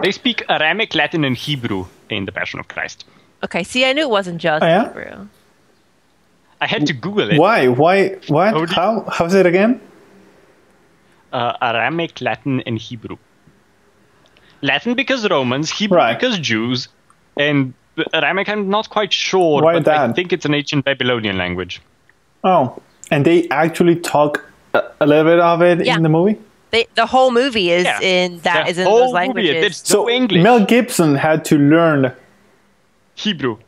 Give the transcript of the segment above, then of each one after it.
They speak Aramaic, Latin, and Hebrew in The Passion of Christ. Okay, see, I knew it wasn't just Hebrew. I had to Google it. Why? What? How? How's it again? Aramaic, Latin, and Hebrew. Latin because Romans, Hebrew because Jews, and Aramaic I'm not quite sure, but I think it's an ancient Babylonian language. Oh, and they actually talk a little bit of it in the movie? The whole movie is in those languages. So English. Mel Gibson had to learn Hebrew.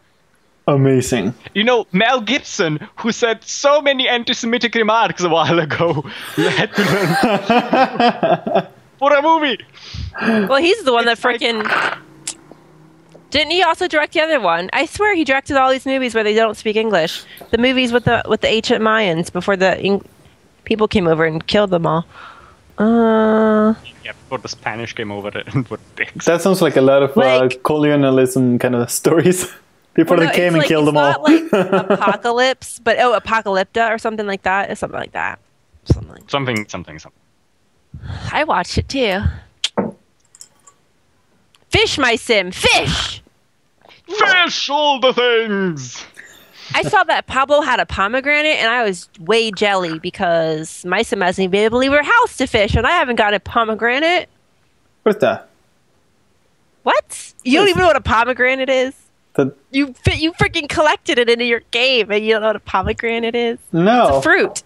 Amazing. You know, Mel Gibson, who said so many anti-Semitic remarks a while ago, had to learn for a movie. Well, he's the one that freaking... Didn't he also direct the other one? I swear he directed all these movies where they don't speak English. The movies with the ancient Mayans before the people came over and killed them all. Yeah, before the Spanish came over and were dicks. That sounds like a lot of colonialism kind of stories. Before they came and killed them all. It's not like Apocalypse, but Apocalypta or something like that. It's something like that. Something. I watched it too. Fish, my sim, fish! Fish, all the things! I saw that Pablo had a pomegranate, and I was way jelly because my sim hasn't even been able to leave her house to fish, and I haven't got a pomegranate. What's that? What? You don't even know what a pomegranate is? You freaking collected it into your game, and you don't know what a pomegranate is? No. It's a fruit.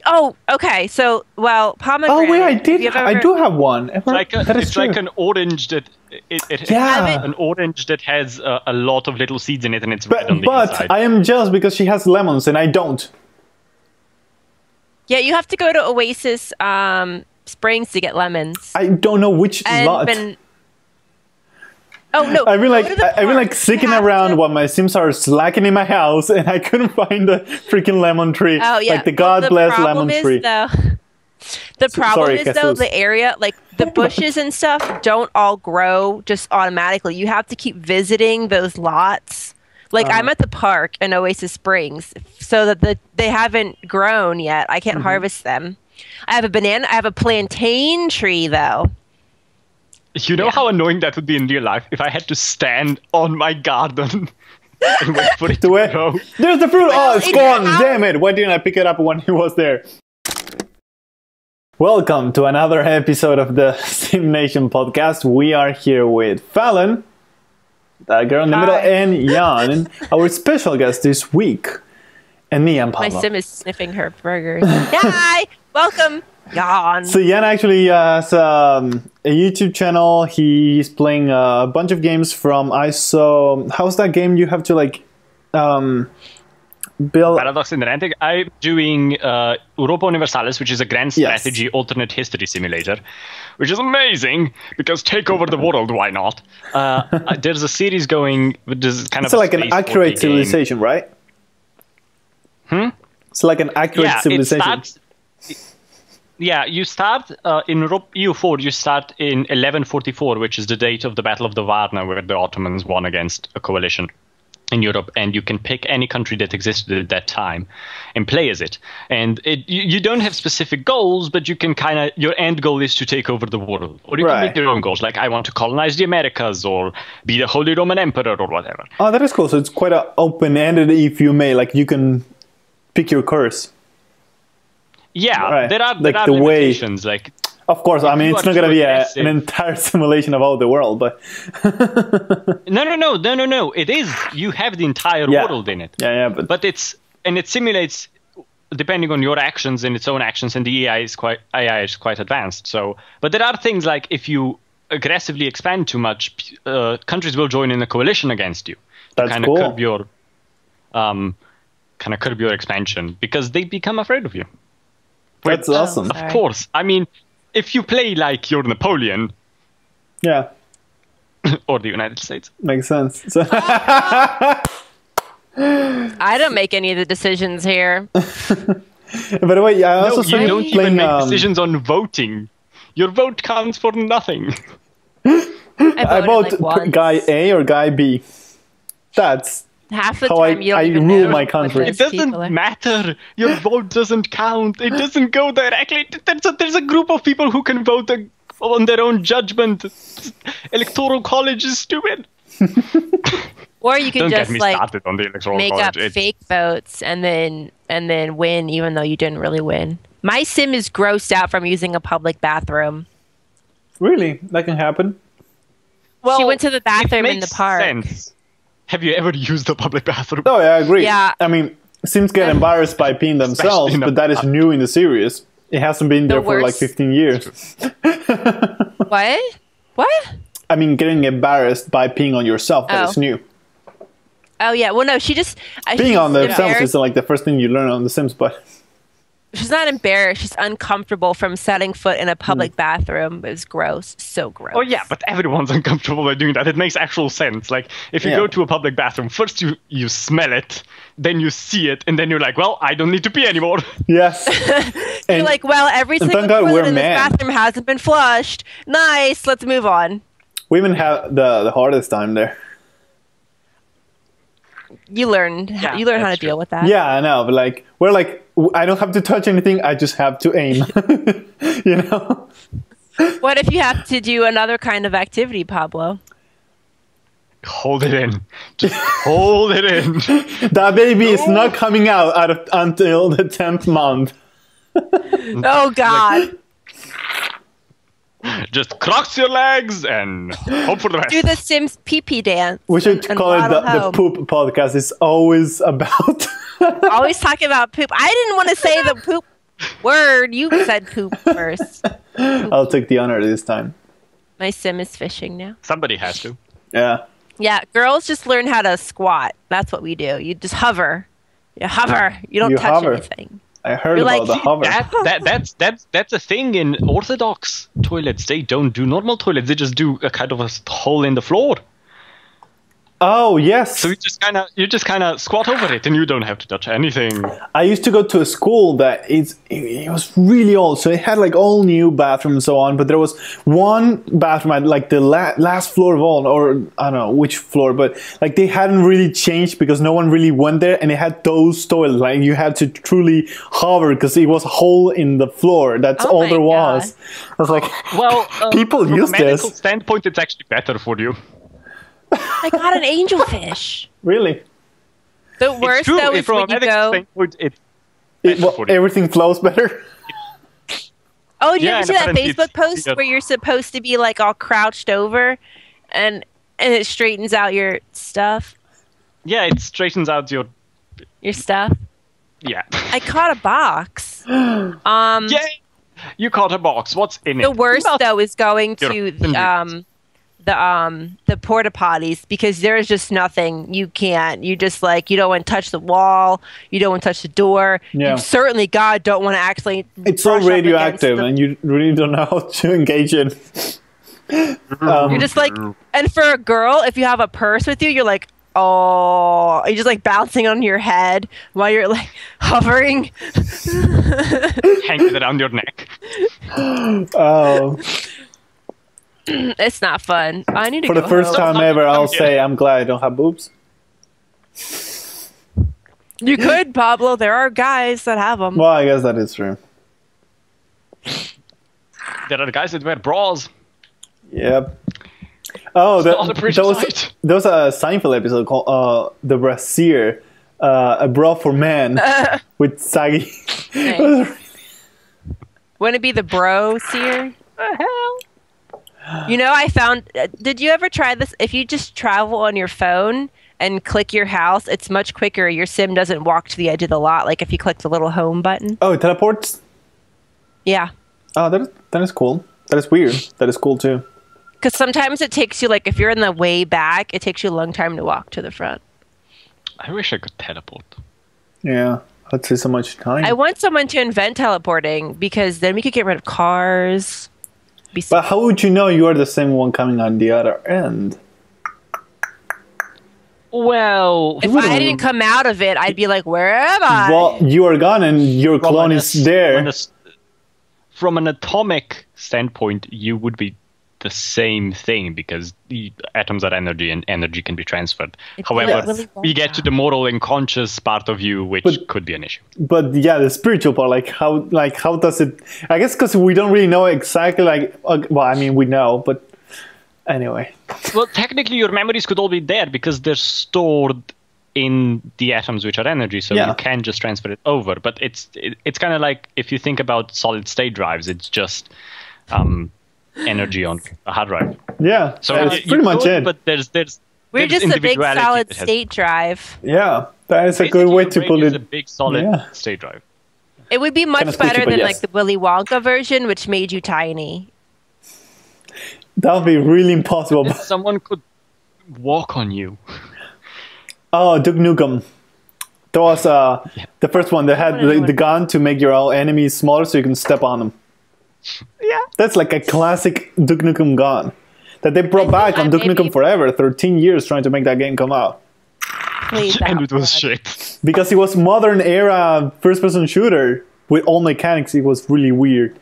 Oh, okay. So, pomegranate. Oh wait, I do have one. It's like an orange that an orange that has a lot of little seeds in it, and it's red on the inside. But I am jealous because she has lemons and I don't. Yeah, you have to go to Oasis Springs to get lemons. I don't know which lot. Oh no! I've been like sticking around while my Sims are slacking in my house, and I couldn't find the freaking lemon tree. Oh yeah, like the God bless lemon tree. The problem is though the area, like the bushes and stuff, don't all grow just automatically. You have to keep visiting those lots. Like I'm at the park in Oasis Springs, so that they haven't grown yet. I can't harvest them. I have a plantain tree though. You know how annoying that would be in real life if I had to stand on my garden and wait for it to grow. There's the fruit! Oh, it's gone! Damn it! Why didn't I pick it up when it was there? Welcome to another episode of the SimNation Podcast. We are here with Fallon, that girl in the middle, and Jan, our special guest this week. And me, and Pablo. My sim is sniffing her burgers. Hi! Welcome! Jan. So Jan actually has a YouTube channel. He's playing a bunch of games from how's that game you have to like build? Paradox Interactive. I'm doing Europa Universalis, which is a grand strategy alternate history simulator, which is amazing because take over the world, why not? There's a series going with this kind of like an accurate civilization, right? It's like an accurate civilization. You start in EU4. You start in 1144, which is the date of the Battle of the Varna, where the Ottomans won against a coalition in Europe, and you can pick any country that existed at that time and play as it. And you don't have specific goals, but you can your end goal is to take over the world, or you can make your own goals, like I want to colonize the Americas, or be the Holy Roman Emperor, or whatever. Oh, that is cool. So it's quite open-ended, if you may. Like you can pick your course. Yeah, there are the limitations. Of course, I mean, it's not going to be an entire simulation of all the world, but... No. It is. You have the entire world in it. Yeah, but it simulates, depending on your actions and its own actions, and the AI is quite advanced. So, but there are things like if you aggressively expand too much, countries will join in a coalition against you. That's kind cool. of curb your expansion because they become afraid of you. That's awesome. Of course. I mean, if you play like you're Napoleon. Yeah. Or the United States. Makes sense. I don't make any of the decisions here. By the way, I also you don't even make decisions on voting. Your vote counts for nothing. I vote guy A or guy B. That's half the how time you don't I even rule know my country. It doesn't matter. Your vote doesn't count. It doesn't go directly. There's a group of people who can vote on their own judgment. Electoral college is stupid. Or you can just like on the electoral make college. up fake votes and then win even though you didn't really win. My sim is grossed out from using a public bathroom. Really? That can happen? Well, she went to the bathroom in the park. Sense. Have you ever used a public bathroom? Oh, yeah, I agree. Yeah. I mean, Sims get embarrassed by peeing themselves, but that is new in the series. It hasn't been there for like 15 years. What? What? I mean, getting embarrassed by peeing on yourself, that is new. Oh, yeah. Well, no, she just... Peeing on themselves is like the first thing you learn on The Sims, but... She's not embarrassed. She's uncomfortable from setting foot in a public bathroom. It was gross. So gross. Oh, yeah, but everyone's uncomfortable by doing that. It makes actual sense. Like, if you go to a public bathroom, first you smell it, then you see it, and then you're like, well, I don't need to pee anymore. Yes. You're like, well, every single toilet in this bathroom hasn't been flushed. Nice. Let's move on. Women have the hardest time there. You learn how to deal with that. Yeah, I know, but like we're like I don't have to touch anything, I just have to aim. You know? What if you have to do another kind of activity, Pablo? Hold it in. Just hold it in. That baby is not coming out until the 10th month. Oh God. Just cross your legs and hope for the best. Do the Sims pee-pee dance. We should call it the poop podcast. It's always about... Always talking about poop. I didn't want to say the poop word. You said poop first. Poop. I'll take the honor this time. My Sim is fishing now. Somebody has to. Yeah. Yeah, girls just learn how to squat. That's what we do. You just hover. You hover. You don't touch anything. I heard about the hover. That's a thing in Orthodox toilets. They don't do normal toilets. They just do a kind of a hole in the floor. Oh, yes. So you just kind of squat over it and you don't have to touch anything. I used to go to a school that it was really old. So it had like all new bathrooms and so on. But there was one bathroom at like the last floor of all, or I don't know which floor, but like they hadn't really changed because no one really went there. And it had those toilets. Like you had to truly hover because it was a hole in the floor. That's all there was. I was like, well, people use this. From a medical standpoint, it's actually better for you. I got an angelfish. Really? The worst though is when you go. Everything flows better. Oh, did you ever see that Facebook post where you're supposed to be like all crouched over, and it straightens out your stuff? Yeah, it straightens out your stuff. Yeah. I caught a box. Yeah, you caught a box. What's in it? The worst though is going to the porta potties because there's just nothing you just like you don't want to touch the wall, you don't want to touch the door. You certainly don't want to actually it's so radioactive and you really don't know how to engage it. You're just like, and for a girl, if you have a purse with you, you're like, oh, you're just like bouncing on your head while you're like hovering, hanging around your neck. Oh. It's not fun. I need to go. For the first time ever, I'll say I'm glad I don't have boobs. You could, Pablo. There are guys that have them. Well, I guess that is true. There are guys that wear bras. Yep. Oh, there was a Seinfeld episode called "The Brassiere," a bra for men with saggy. Nice. Wouldn't it be the bro seer? What the hell? You know, I found... did you ever try this? If you just travel on your phone and click your house, it's much quicker. Your sim doesn't walk to the edge of the lot, like if you click the little home button. Oh, it teleports? Yeah. Oh, that is cool. That is weird. That is cool, too. Because sometimes it takes you, like, if you're in the way back, it takes you a long time to walk to the front. I wish I could teleport. Yeah, that'd save so much time. I want someone to invent teleporting, because then we could get rid of cars... But how would you know you are the same one coming on the other end? Well... If I didn't come out of it, I'd be like, where am I? Well, you are gone and your clone is there. From an atomic standpoint, you would be the same thing because the atoms are energy and energy can be transferred. It's However, really we get to the moral and conscious part of you, which could be an issue. But yeah, the spiritual part, how does it? I guess because we don't really know exactly. We know, but anyway. Well, technically, your memories could all be there because they're stored in the atoms, which are energy, so you can just transfer it over. But it's kind of like if you think about solid state drives, it's just energy on a hard drive. Yeah, so that's pretty much it. But there's we're just a big solid state drive. Yeah, that is a good way to put it. A big solid state drive. It would be much better than like the Willy Wonka version, which made you tiny. That would be really impossible. Someone could walk on you. Oh, Duke Nukem. That was the first one that had the gun to make your enemies smaller so you can step on them. Yeah. That's like a classic Duke Nukem gun that they brought back on Duke Nukem Forever. 13 years trying to make that game come out. And it was shit. Because it was modern era first-person shooter with all mechanics. It was really weird.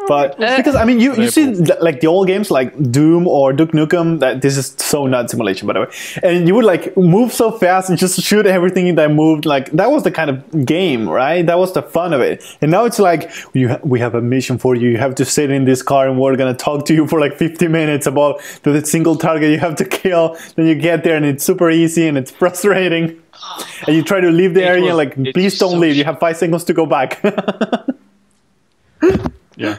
But because I mean, you see like the old games like Doom or Duke Nukem. That this is so not simulation, by the way. And you would like move so fast and just shoot everything that moved. Like that was the kind of game, right? That was the fun of it. And now it's like we have a mission for you. You have to sit in this car and we're gonna talk to you for like 50 minutes about the single target you have to kill. Then you get there and it's super easy and it's frustrating. And you try to leave the area like please don't leave. You have 5 seconds to go back. Yeah.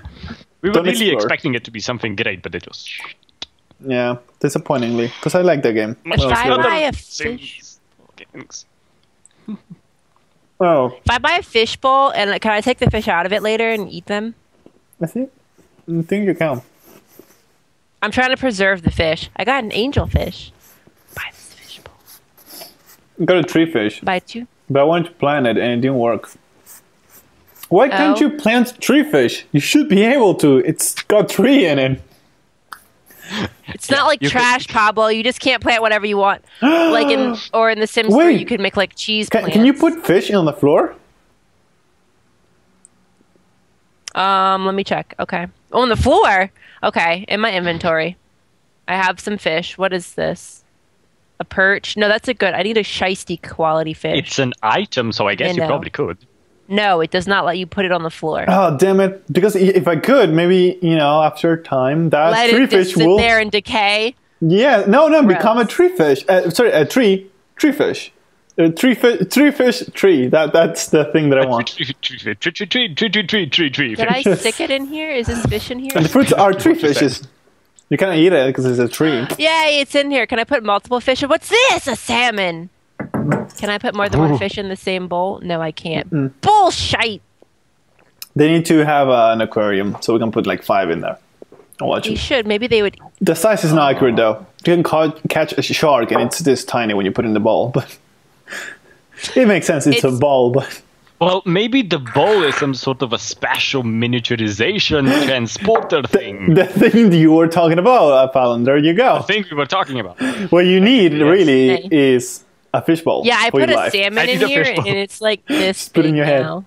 We were really expecting it to be something great, but it was shit. Yeah, disappointingly. Because I like that game. If I buy a fish... Oh. If I buy a fish bowl, and can I take the fish out of it later and eat them? I think you can. I'm trying to preserve the fish. I got an angel fish. Buy this fish bowl. I got a tree fish. Buy 2. But I wanted to plant it and it didn't work. Why can't you plant tree fish? You should be able to. It's got tree in it. It's not like trash, Pablo. You just can't plant whatever you want. Like in the Sims 3, you could make like cheese plants. Can you put fish on the floor? Let me check. Okay. On the floor? Okay. In my inventory. I have some fish. What is this? A perch? No, that's I need a shiesty quality fish. It's an item, so I guess you probably could. No, it does not let you put it on the floor. Oh, damn it. Because if I could, maybe, after time, that tree fish will... sit there and decay? Yeah, no, become a tree fish. Sorry, a tree fish. Tree fish. That's the thing that I want. Tree. Did I stick it in here? Is this fish in here? And the fruits are tree fishes. You can't eat it because it's a tree. Yay, it's in here. Can I put multiple fish? What's this? A salmon. Can I put more than one fish in the same bowl? No, I can't. Bullshit! They need to have an aquarium, so we can put like 5 in there. I'll watch it. You should. Maybe they would... The size is not accurate, though. You can catch a shark, and it's this tiny when you put it in the bowl. But it makes sense. It's a bowl, but... Well, maybe the bowl is some sort of a special miniaturization transporter thing. The thing you were talking about, Fallon. There you go. The thing we were talking about. What you need, really, is... a fishbowl. Yeah, I put a salmon in here, and it's like this. Put in your head.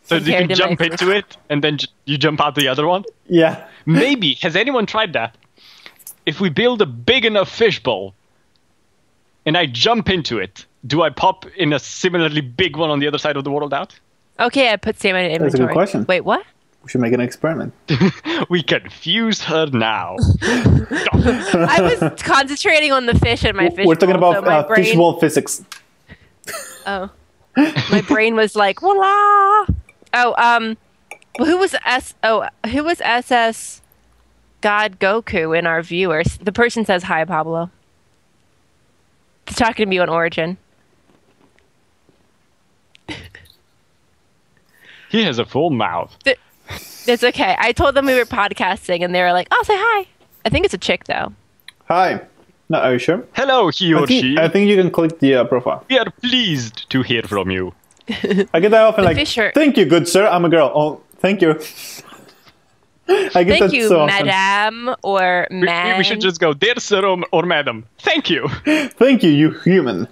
So you can jump into it, and then you jump out the other one? Yeah. Maybe. Has anyone tried that? If we build a big enough fishbowl, and I jump into it, do I pop in a similarly big one on the other side of the world out? Okay, I put salmon in inventory. That's a good question. Wait, what? We should make an experiment. We confuse her now. I was concentrating on the fish in my fish. We're talking about fishbowl physics. Oh, my brain was like, voila! Oh, who was SS God Goku in our viewers? The person says hi, Pablo. He's talking to me on Origin. He has a full mouth. It's okay. I told them we were podcasting, and they were like, "Oh, say hi." I think it's a chick, though. Hi. No, are you sure? Hello, he or she. I think you can click the profile. We are pleased to hear from you. I get that often, like, thank you, good sir. I'm a girl. Oh, thank you. Thank you, so madam, or man. We should just go, dear sir or madam. Thank you. Thank you, you human.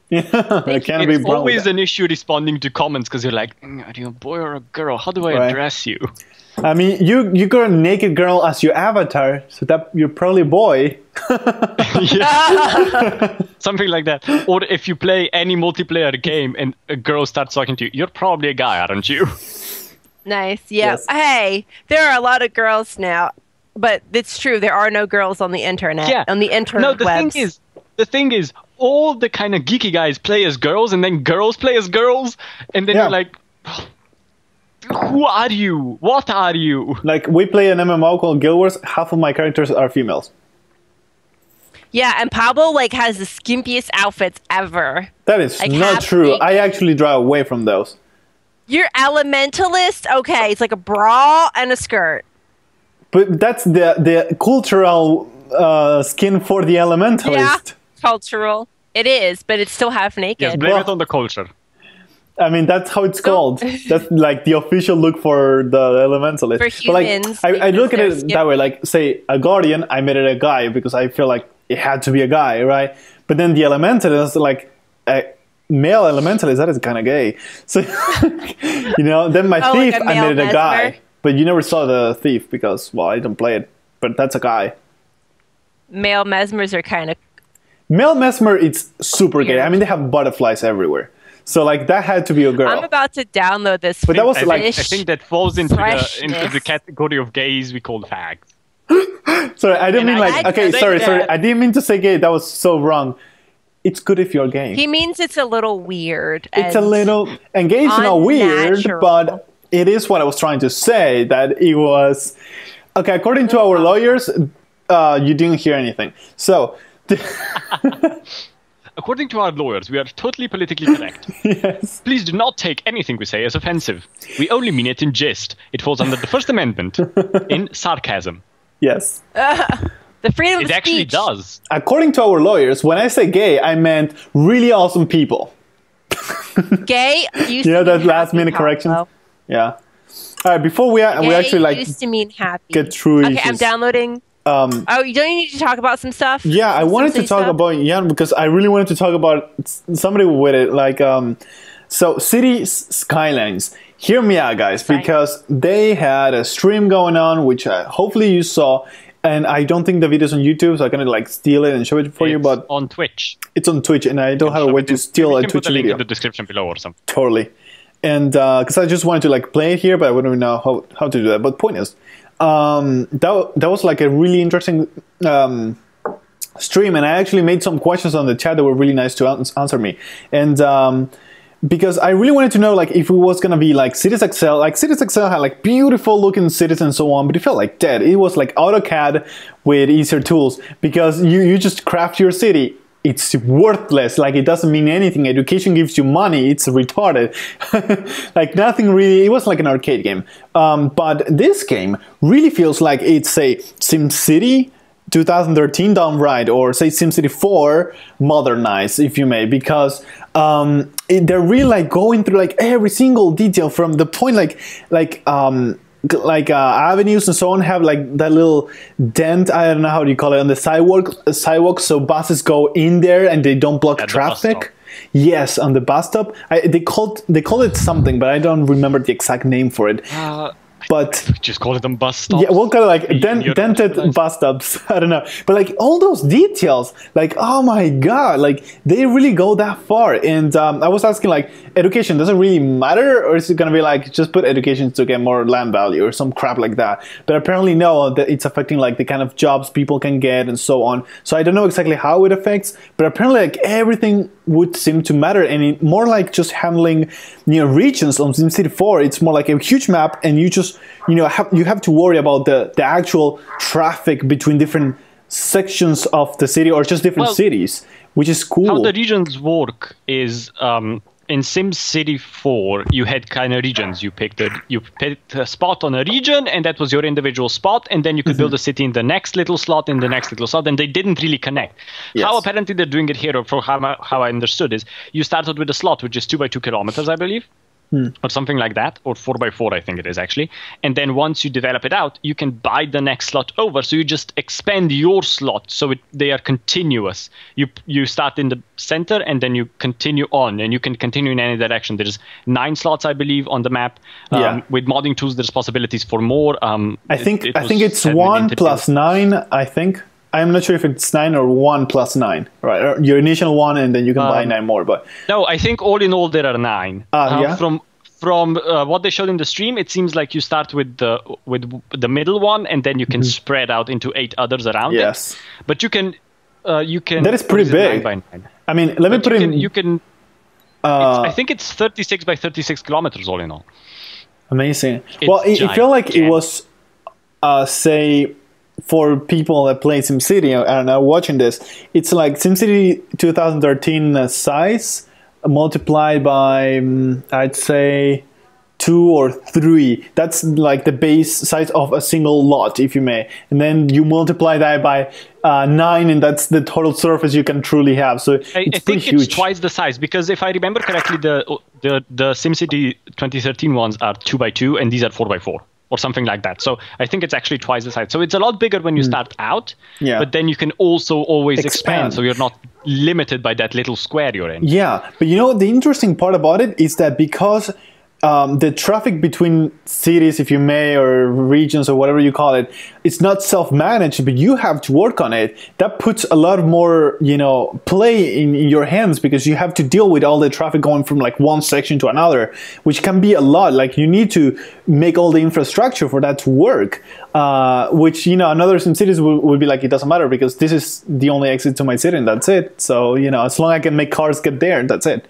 It can be It's always an issue responding to comments because you're like, are you a boy or a girl? How do I address you? I mean, you got a naked girl as your avatar, so that you're probably a boy. Something like that. Or if you play any multiplayer game and a girl starts talking to you, you're probably a guy, aren't you? Nice. Yeah. Yes. Hey, there are a lot of girls now, but it's true. There are no girls on the internet. Yeah. On the internet. No, the thing is, all the kind of geeky guys play as girls, and then girls play as girls, and then you're like, who are you? What are you? Like, we play an MMO called Guild Wars. Half of my characters are females. Yeah, and Pablo has the skimpiest outfits ever. That is not true. I actually draw away from those. You're elementalist? Okay, it's like a bra and a skirt. But that's the cultural skin for the elementalist. Yeah, cultural. It is, but it's still half naked. Yes, blame it on the culture. I mean, that's how it's called. That's like the official look for the elementalist. For humans. But like, I look at it that way. Like, say, a guardian, I made it a guy because I feel like it had to be a guy, right? But then the elementalist, like, male elementalist, that is kind of gay. So, then my thief, like I made it a guy. But you never saw the thief because, well, I didn't play it. But that's a guy. Male mesmers are kind of... Male mesmer, it's super gay. I mean, they have butterflies everywhere. So, like, that had to be a girl. I'm about to download this. But that was I think that falls into the category of gays we call fags. Sorry, I didn't mean sorry. I didn't mean to say gay. That was so wrong. It's good if you're gay. He means it's a little weird. It's a little... And gay is not weird, but it is what I was trying to say, that it was... Okay, according to our lawyers, you didn't hear anything. So... According to our lawyers, we are totally politically correct. Yes. Please do not take anything we say as offensive. We only mean it in jest. It falls under the First Amendment in sarcasm. Yes. The freedom of speech. It actually does. According to our lawyers, when I say gay, I meant really awesome people. Gay? You know that last minute correction? Yeah. All right, before we actually like used to mean happy. Get through Okay, issues. I'm downloading. You don't need to talk about some stuff? Yeah, I wanted to talk about because I really wanted to talk about somebody with it. Like, so Cities Skylines. Hear me out, guys, because they had a stream going on, which hopefully you saw. And I don't think the video's on YouTube, so I'm gonna like steal it and show it for you. But on Twitch. It's on Twitch, and I don't have a way to steal a Twitch video. Link in the description below or something. Totally. And because I just wanted to like play it here, but I wouldn't know how to do that. But point is, that was like a really interesting stream, and I actually made some questions on the chat that were really nice to answer me. And because I really wanted to know like if it was gonna be like Cities XL. Like Cities XL had like beautiful looking cities and so on, but it felt like dead. It was like AutoCAD with easier tools because you just craft your city. It's worthless, like it doesn't mean anything. Education gives you money, it's retarded. Like nothing really, it was like an arcade game. But this game really feels like it's a SimCity 2013 done right, or say SimCity 4 modernized, if you may, because they're really like going through like every single detail from the point like avenues and so on have like that little dent, I don't know how do you call it, on the sidewalk, so buses go in there and they don't block traffic. Yes, on the bus stop. They call it something, but I don't remember the exact name for it. But just call it them bus stops. Yeah, we'll call it like dented bus stops. I don't know, but like all those details, like oh my god, like they really go that far. And I was asking like, education doesn't really matter, or is it gonna be like just put education to get more land value or some crap like that? But apparently no, that it's affecting like the kind of jobs people can get and so on. So I don't know exactly how it affects, but apparently like everything would seem to matter, and it more like just handling regions on SimCity 4. It's more like a huge map, and you just you have to worry about the actual traffic between different sections of the city or just different cities, which is cool. How the regions work is in SimCity 4 you had kind of regions. You picked a spot on a region, and that was your individual spot, and then you could build a city in the next little slot, and they didn't really connect. Yes. How apparently they're doing it here, or for how I understood, is you started with a slot which is 2 by 2 kilometers, I believe. or something like that, or 4x4, I think it is actually. And then once you develop it out, you can buy the next slot over. So you just expand your slot so they are continuous. You start in the center and then you continue on, and you can continue in any direction. There's 9 slots, I believe, on the map. With modding tools, there's possibilities for more. I think it's 1 plus 9, I think. I'm not sure if it's 9 or 1 plus 9, right? Or your initial 1, and then you can buy 9 more. But no, I think all in all there are 9. From what they showed in the stream, it seems like you start with the middle one, and then you can spread out into 8 others around it. But you can. That is pretty big. 9 by 9. I mean, let me put in. You can. I think it's 36 by 36 kilometers all in all. Amazing. Well, it felt like it was, say, for people that play SimCity and are watching this, it's like SimCity 2013 size multiplied by, I'd say, 2 or 3. That's like the base size of a single lot, if you may. And then you multiply that by 9, and that's the total surface you can truly have. So I think it's twice the size, because if I remember correctly, the SimCity 2013 ones are 2x2, and these are 4x4. Or something like that. So I think it's actually twice the size. So it's a lot bigger when you start out, but then you can also always expand. So you're not limited by that little square you're in. Yeah, but the interesting part about it is that because the traffic between cities, if you may, or regions, or whatever you call it, it's not self-managed, but you have to work on it. That puts a lot more, play in your hands, because you have to deal with all the traffic going from like one section to another, which can be a lot. Like you need to make all the infrastructure for that to work, which, another SimCities would be like, it doesn't matter because this is the only exit to my city and that's it. So, as long as I can make cars get there, that's it.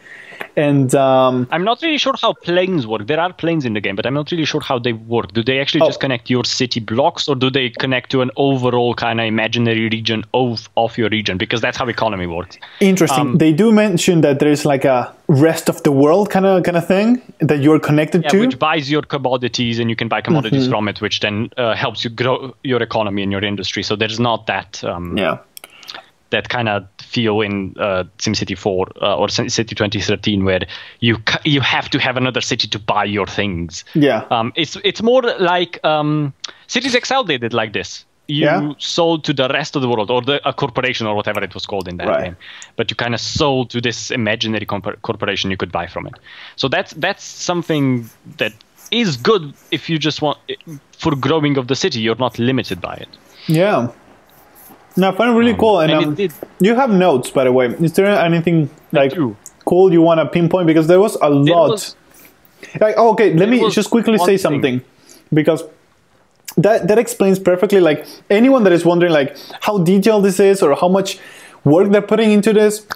And I'm not really sure how planes work. There are planes in the game, but I'm not really sure how they work. Do they actually just connect your city blocks, or do they connect to an overall kind of imaginary region of your region? Because that's how economy works. Interesting. They do mention that there is like a rest of the world kind of thing that you're connected to, which buys your commodities, and you can buy commodities from it, which then helps you grow your economy and your industry. So there's not that that kind of feel in SimCity 4 or SimCity 2013, where you have to have another city to buy your things. It's more like Cities Exile. They did like this. You sold to the rest of the world, or a corporation, or whatever it was called in that game. But you kind of sold to this imaginary corporation you could buy from it. So that's something that is good if you just want for growing of the city. You're not limited by it. Yeah. No, I find it really cool. And you have notes, by the way. Is there anything cool you want to pinpoint? Because there was a lot. Let me just quickly say something, because that explains perfectly. Like anyone that is wondering, like how detailed this is or how much work they're putting into this,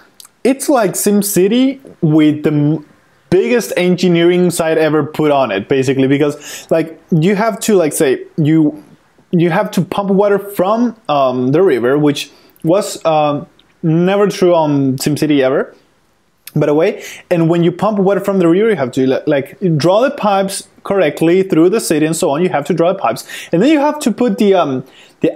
it's like SimCity with the biggest engineering side ever put on it, basically. Because like you have to you have to pump water from the river, which was never true on SimCity ever, by the way. And when you pump water from the river, you have to draw the pipes correctly through the city and so on. You have to draw the pipes, and then you have to put the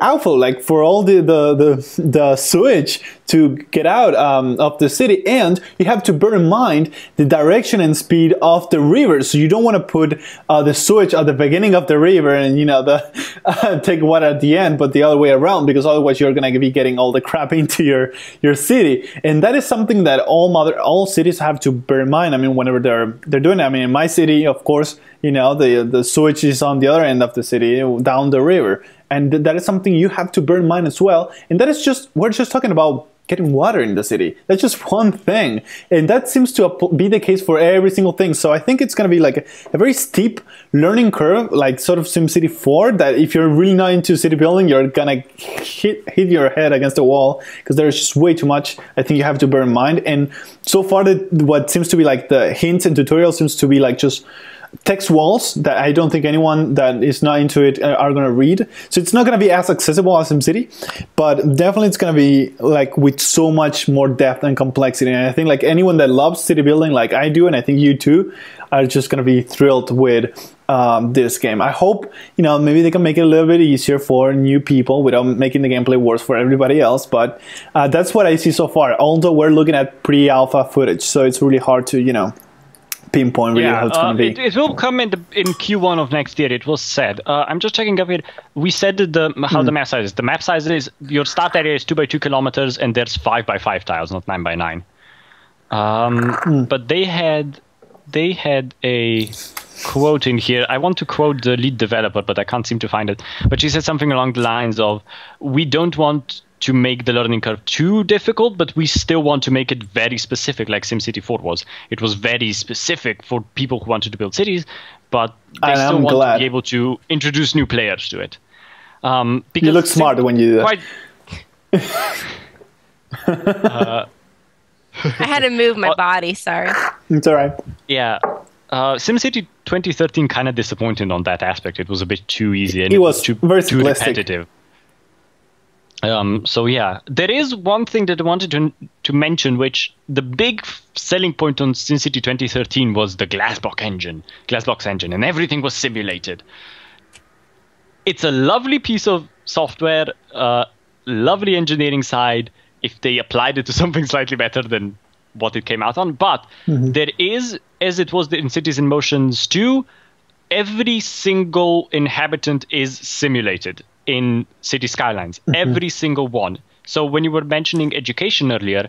outflow, for all the sewage to get out of the city, and you have to bear in mind the direction and speed of the river. So you don't want to put the sewage at the beginning of the river and take water at the end, but the other way around, because otherwise you're gonna be getting all the crap into your city. And that is something that all cities have to bear in mind. I mean, whenever they're doing it. I mean, in my city, of course, the sewage is on the other end of the city, down the river. And that is something you have to bear in mind as well. And that is we're just talking about getting water in the city. That's just one thing. And that seems to be the case for every single thing. So I think it's going to be like a very steep learning curve, like sort of SimCity 4, that if you're really not into city building, you're going to hit your head against the wall, because there's just way too much I think you have to bear in mind. And so far, what seems to be like the hints and tutorials seems to be like just text walls that I don't think anyone that is not into it are going to read. So it's not going to be as accessible as SimCity, but definitely it's going to be like with so much more depth and complexity. And I think like anyone that loves city building like I do, and I think you too, are just going to be thrilled with this game. I hope, maybe they can make it a little bit easier for new people without making the gameplay worse for everybody else. But that's what I see so far, although we're looking at pre-alpha footage. So it's really hard to, pinpoint really how it's going to be. It will come in Q1 of next year. It was said. I'm just checking up here. We said that how the map size is. The map size is your start area is 2 by 2 kilometers, and there's 5 by 5 tiles, not 9 by 9. But they had a quote in here. I want to quote the lead developer, but I can't seem to find it. But she said something along the lines of, "We don't want to make the learning curve too difficult, but we still want to make it very specific, like SimCity 4 was. It was very specific for people who wanted to build cities, but they still want to be able to introduce new players to it." You look smart when you do that. I had to move my body, sorry. It's all right. Yeah. SimCity 2013 kind of disappointed on that aspect. It was a bit too easy and it was too simplistic. repetitive. So yeah, there is one thing that I wanted to mention, which the big selling point on SimCity 2013 was the Glassbox engine, and everything was simulated. It's a lovely piece of software, lovely engineering side, if they applied it to something slightly better than what it came out on. But there is, as it was in Cities in Motions 2, every single inhabitant is simulated in Cities Skylines. Every single one. So when you were mentioning education earlier,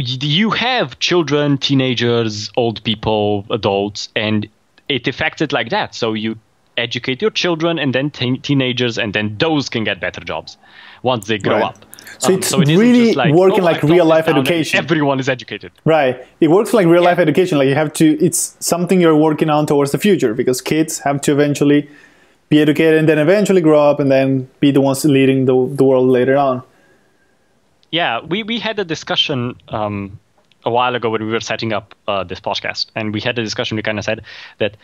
you have children, teenagers, old people, adults, and it affects it like that. So you educate your children and then teenagers, and then those can get better jobs once they grow up. So it's really working like real life education. Everyone is educated. Right. It works like real life education. Like it's something you're working on towards the future, because kids have to eventually be educated and then eventually grow up and then be the ones leading the world later on. Yeah, we had a discussion a while ago when we were setting up this podcast, and we had a discussion. We kind of said that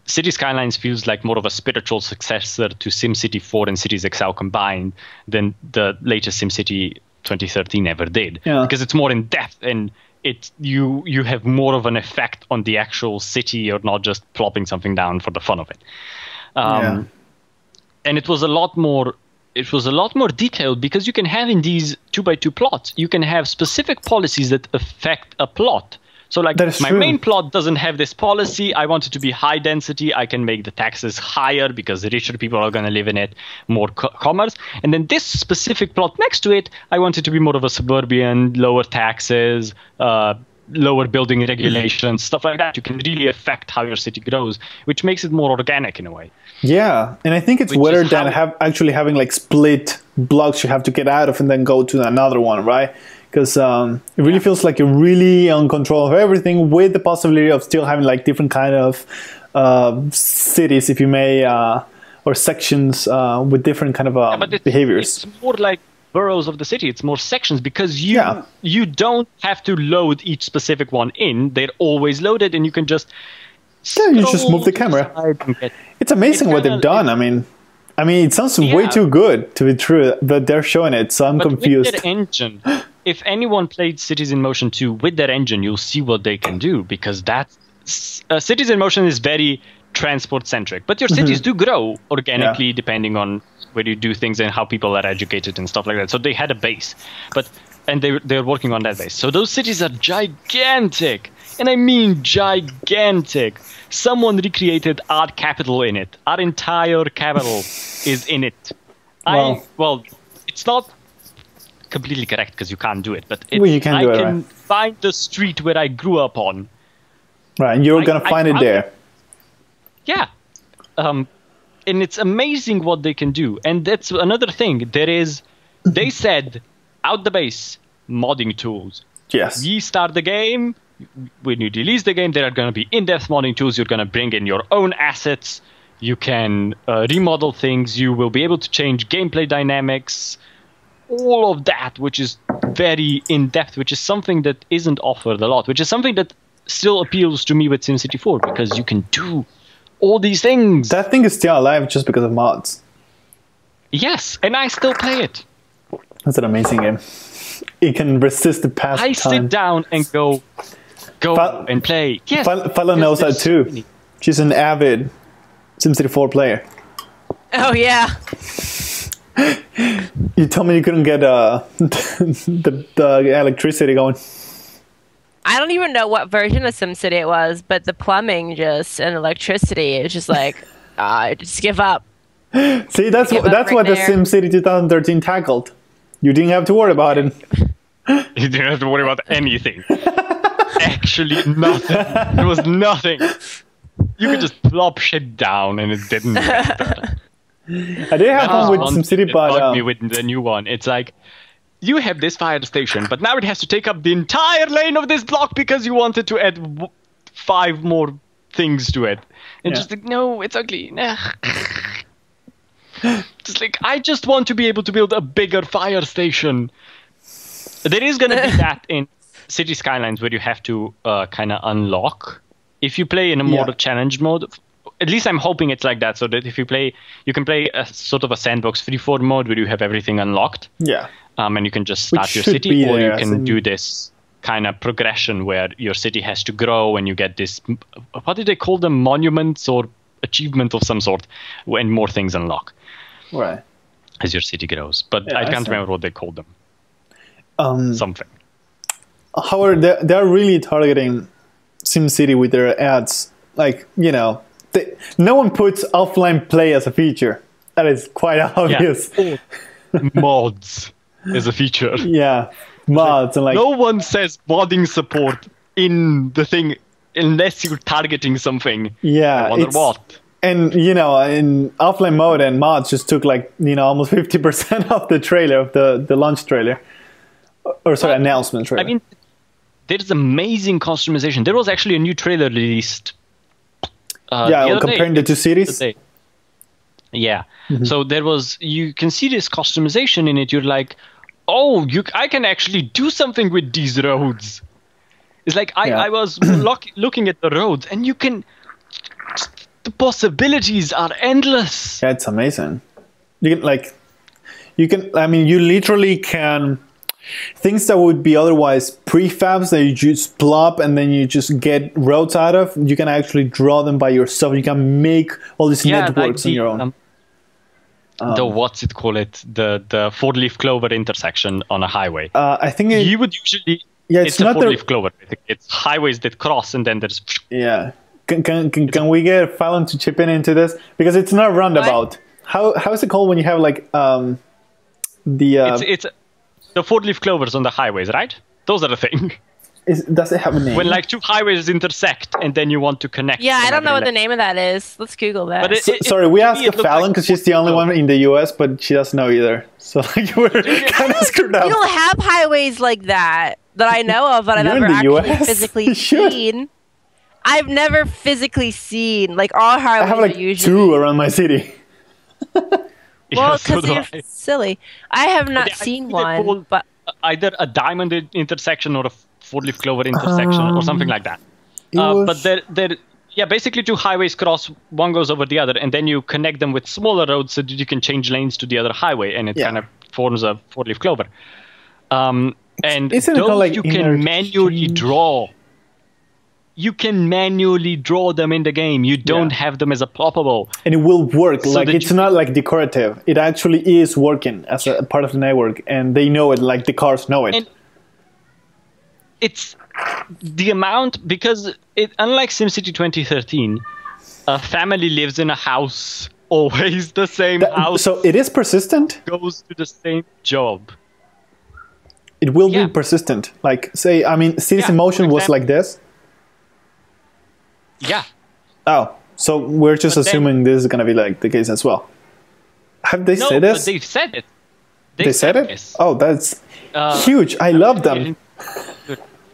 Cities Skylines feels like more of a spiritual successor to SimCity 4 and Cities XL combined than the latest SimCity 2013 ever did, because it's more in depth and you have more of an effect on the actual city. You're not just plopping something down for the fun of it. And it was a lot more detailed, because you can have in these 2x2 plots, you can have specific policies that affect a plot. So like my main plot doesn't have this policy. I want it to be high density. I can make the taxes higher because the richer people are going to live in it, more commerce. And then this specific plot next to it, I want it to be more of a suburban, lower taxes, lower building regulations, stuff like that. You can really affect how your city grows, which makes it more organic in a way. Yeah, and I think it's better than actually having like split blocks you have to get out of and then go to another one, right? Because it really feels like you're really on control of everything, with the possibility of still having like different kind of cities, if you may, or sections with different kind of behaviors. It's more like boroughs of the city. It's more sections, because you don't have to load each specific one in. They're always loaded, and you can just you just move the camera. It's amazing what they've done. I mean, it sounds way too good to be true, but they're showing it, so I'm confused. With their engine, if anyone played Cities in Motion 2 with their engine, you'll see what they can do, because Cities in Motion is very transport centric, but your cities do grow organically depending on where you do things and how people are educated and stuff like that. So they had a base, and they're working on that base. So those cities are gigantic, and I mean gigantic. Someone recreated our capital in it. Our entire capital is in it. Well, it's not completely correct because you can't do it, but I can find the street where I grew up on. Right, and you're going to find it there. Yeah. And it's amazing what they can do. And that's another thing. They said, out the base, modding tools. Yes. We start the game. When you release the game, there are going to be in-depth modding tools. You're going to bring in your own assets. You can remodel things. You will be able to change gameplay dynamics. All of that, which is very in-depth, which is something that isn't offered a lot, which is something that still appeals to me with SimCity 4, because you can do all these things. That thing is still alive just because of mods. Yes, and I still play it. That's an amazing game. It can resist the past time. I sit down and go and play. Yes, Fallon knows that too. She's an avid SimCity 4 player. Oh, yeah. You told me you couldn't get the electricity going. I don't even know what version of SimCity it was, but the plumbing and electricity is just like, just give up. See, that's what the SimCity 2013 tackled. You didn't have to worry about it. You didn't have to worry about anything. Actually, nothing. There was nothing. You could just plop shit down and it didn't matter. I did have fun with SimCity, but... me with the new one. It's like, you have this fire station, but now it has to take up the entire lane of this block because you wanted to add 5 more things to it. And just like, no, it's ugly. Nah. Just like, I just want to be able to build a bigger fire station. There is going to be that in Cities Skylines where you have to kind of unlock. If you play in a more challenge mode, at least I'm hoping it's like that, so that if you play, you can play a sort of a sandbox freeform mode where you have everything unlocked. Yeah. And you can just start your city, or you can do this kind of progression where your city has to grow and you get this, what do they call them, monuments or achievement of some sort, when more things unlock. Right. As your city grows. But I can't remember what they called them. Something. However, they're really targeting SimCity with their ads. Like, no one puts offline play as a feature. That is quite obvious. Yeah. Mods as a feature. Yeah, mods. And no one says modding support in the thing unless you're targeting something. Yeah. I wonder what. And, in offline mode and mods just took almost 50% of the trailer, of the launch trailer. Or sorry, announcement trailer. I mean, there's amazing customization. There was actually a new trailer released. Comparing the two cities. Yeah. Mm-hmm. So you can see this customization in it. You're like, I can actually do something with these roads. It's like I was looking at the roads, and you can. The possibilities are endless. Yeah, it's amazing. You literally can. Things that would be otherwise prefabs that you just plop and then you just get roads out of, you can actually draw them by yourself. You can make all these networks on your own. The what's it called? The 4-leaf clover intersection on a highway. I think you would usually. Yeah, it's not a 4-leaf clover. It's highways that cross and then there's. Yeah. Can we get Fallon to chip into this, because it's not roundabout? How is it called when you have It's the 4-leaf clovers on the highways, right? Those are the thing. Does it have a name? When 2 highways intersect and then you want to connect. Yeah, I don't know what the name of that is. Let's Google that. But sorry, we asked Fallon because she's the only one in the US, but she doesn't know either. So we're kind of screwed up. You don't have highways like that I know of, but I've never actually physically seen. I've never physically seen all highways. I have usually 2 around my city. Well, because you're silly. I have not seen one, but either a diamond intersection or a 4-leaf clover intersection or something like that. But they're basically 2 highways cross, one goes over the other, and then you connect them with smaller roads so that you can change lanes to the other highway, and it kind of forms a 4-leaf clover. And isn't those it you can manually draw. You can manually draw them in the game. You don't have them as a ploppable. And it will work. It's not decorative. It actually is working as a part of the network, and they know it the cars know it. And it's the amount, because unlike SimCity 2013, a family lives in a house, always the same house. So it is persistent? Goes to the same job. It will be persistent. Cities in Motion was like this. Yeah. Oh, so we're just assuming this is going to be the case as well. Have they said this? But they've said it. They said it? This. Oh, that's huge. I love them.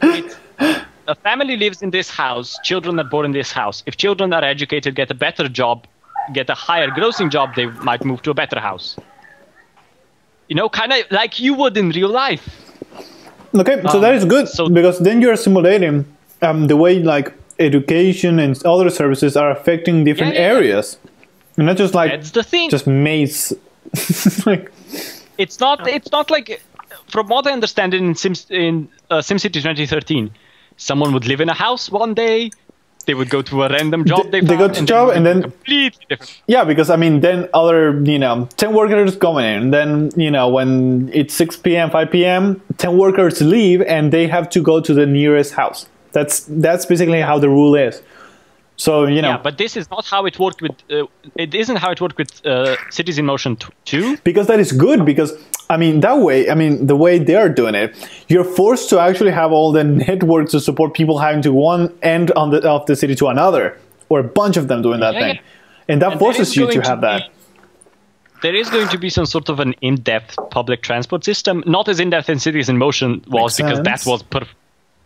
A family lives in this house. Children are born in this house. If children are educated, get a better job, get a higher grossing job, they might move to a better house. Kind of like you would in real life. Okay, so that is good, because then you're simulating the way education and other services are affecting different areas, and not just that's the thing. Just maze. It's not from what I understand in SimCity 2013, someone would live in a house one day, They would go to a random job. They go to job and then completely different. Yeah, because I mean, then other 10 workers going in. Then when it's 6 p.m., 5 p.m., 10 workers leave and they have to go to the nearest house. That's basically how the rule is. So Yeah, but this is not how it worked with. It isn't how it worked with Cities in Motion 2. Because that is good. Because that way, the way they are doing it, you're forced to actually have all the networks to support people having to one end of the city to another, or a bunch of them doing that thing, and that forces you to have that. There is going to be some sort of an in-depth public transport system, not as in-depth as Cities in Motion was, because that was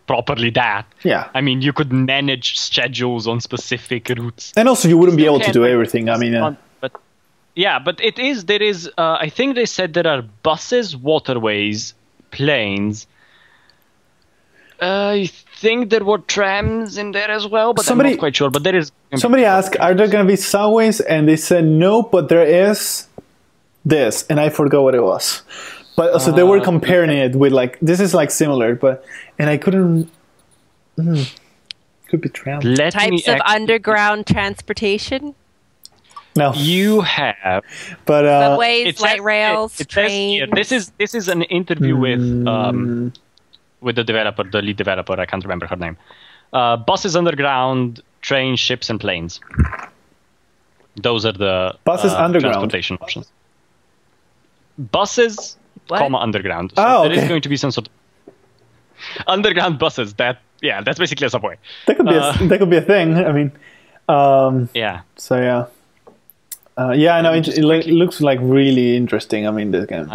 properly that. Yeah. You could manage schedules on specific routes, and also you wouldn't be able to do everything. But there is. I think they said there are buses, waterways, planes. I think there were trams in there as well, but I'm not quite sure. But there is. Somebody asked, "Are there going to be subways?" And they said no, but there is this, and I forgot what it was. But so they were comparing it with this is similar, and I couldn't. Could be tram. Types of underground transportation. No, you have, but subways, light rails, trains. This is an interview with the developer, the lead developer. I can't remember her name. Buses underground, trains, ships, and planes. Those are the buses underground transportation options. Buses, underground. So okay. There is going to be some sort of underground buses. That's basically a subway. That could be a thing. Yeah. So yeah. I know it looks really interesting. This game.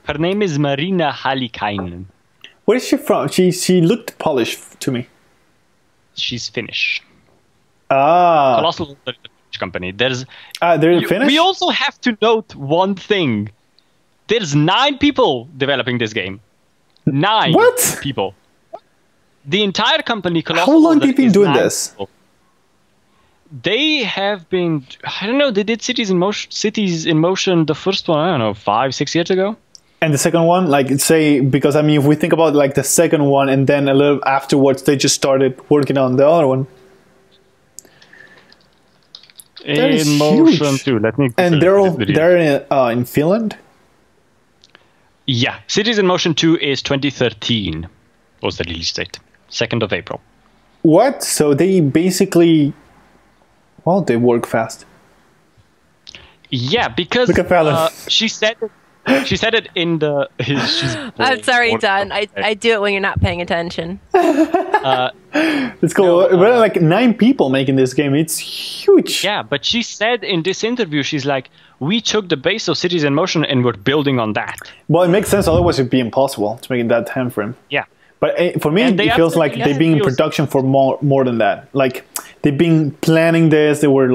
Her name is Marina Hallikainen. Where is she from? She looked Polish to me. She's Finnish. Colossal company. They're Finnish? We also have to note one thing. There's 9 people developing this game. 9 What? people. The entire company, Colossal How long have they been doing this? People. They have been, I don't know, they did Cities in Motion, the first one, I don't know, 5-6 years ago. And the second one, because if we think about the second one and then a little afterwards, they just started working on the other one. In Motion too. Let me. And they're in Finland. Yeah, Cities in Motion 2 is 2013. Was the release date? 2nd of April. What? So they basically, they work fast. Yeah, because look at Fallon. She said it in the. I'm sorry, Don. I do it when you're not paying attention. It's cool. We're 9 people making this game. It's huge. Yeah, but she said in this interview, she's like, we took the base of Cities in Motion and we're building on that. Well, it makes sense. Otherwise, it'd be impossible to make it that time frame. Yeah. But for me, it feels like they've been in production for more than that. They've been planning this. They were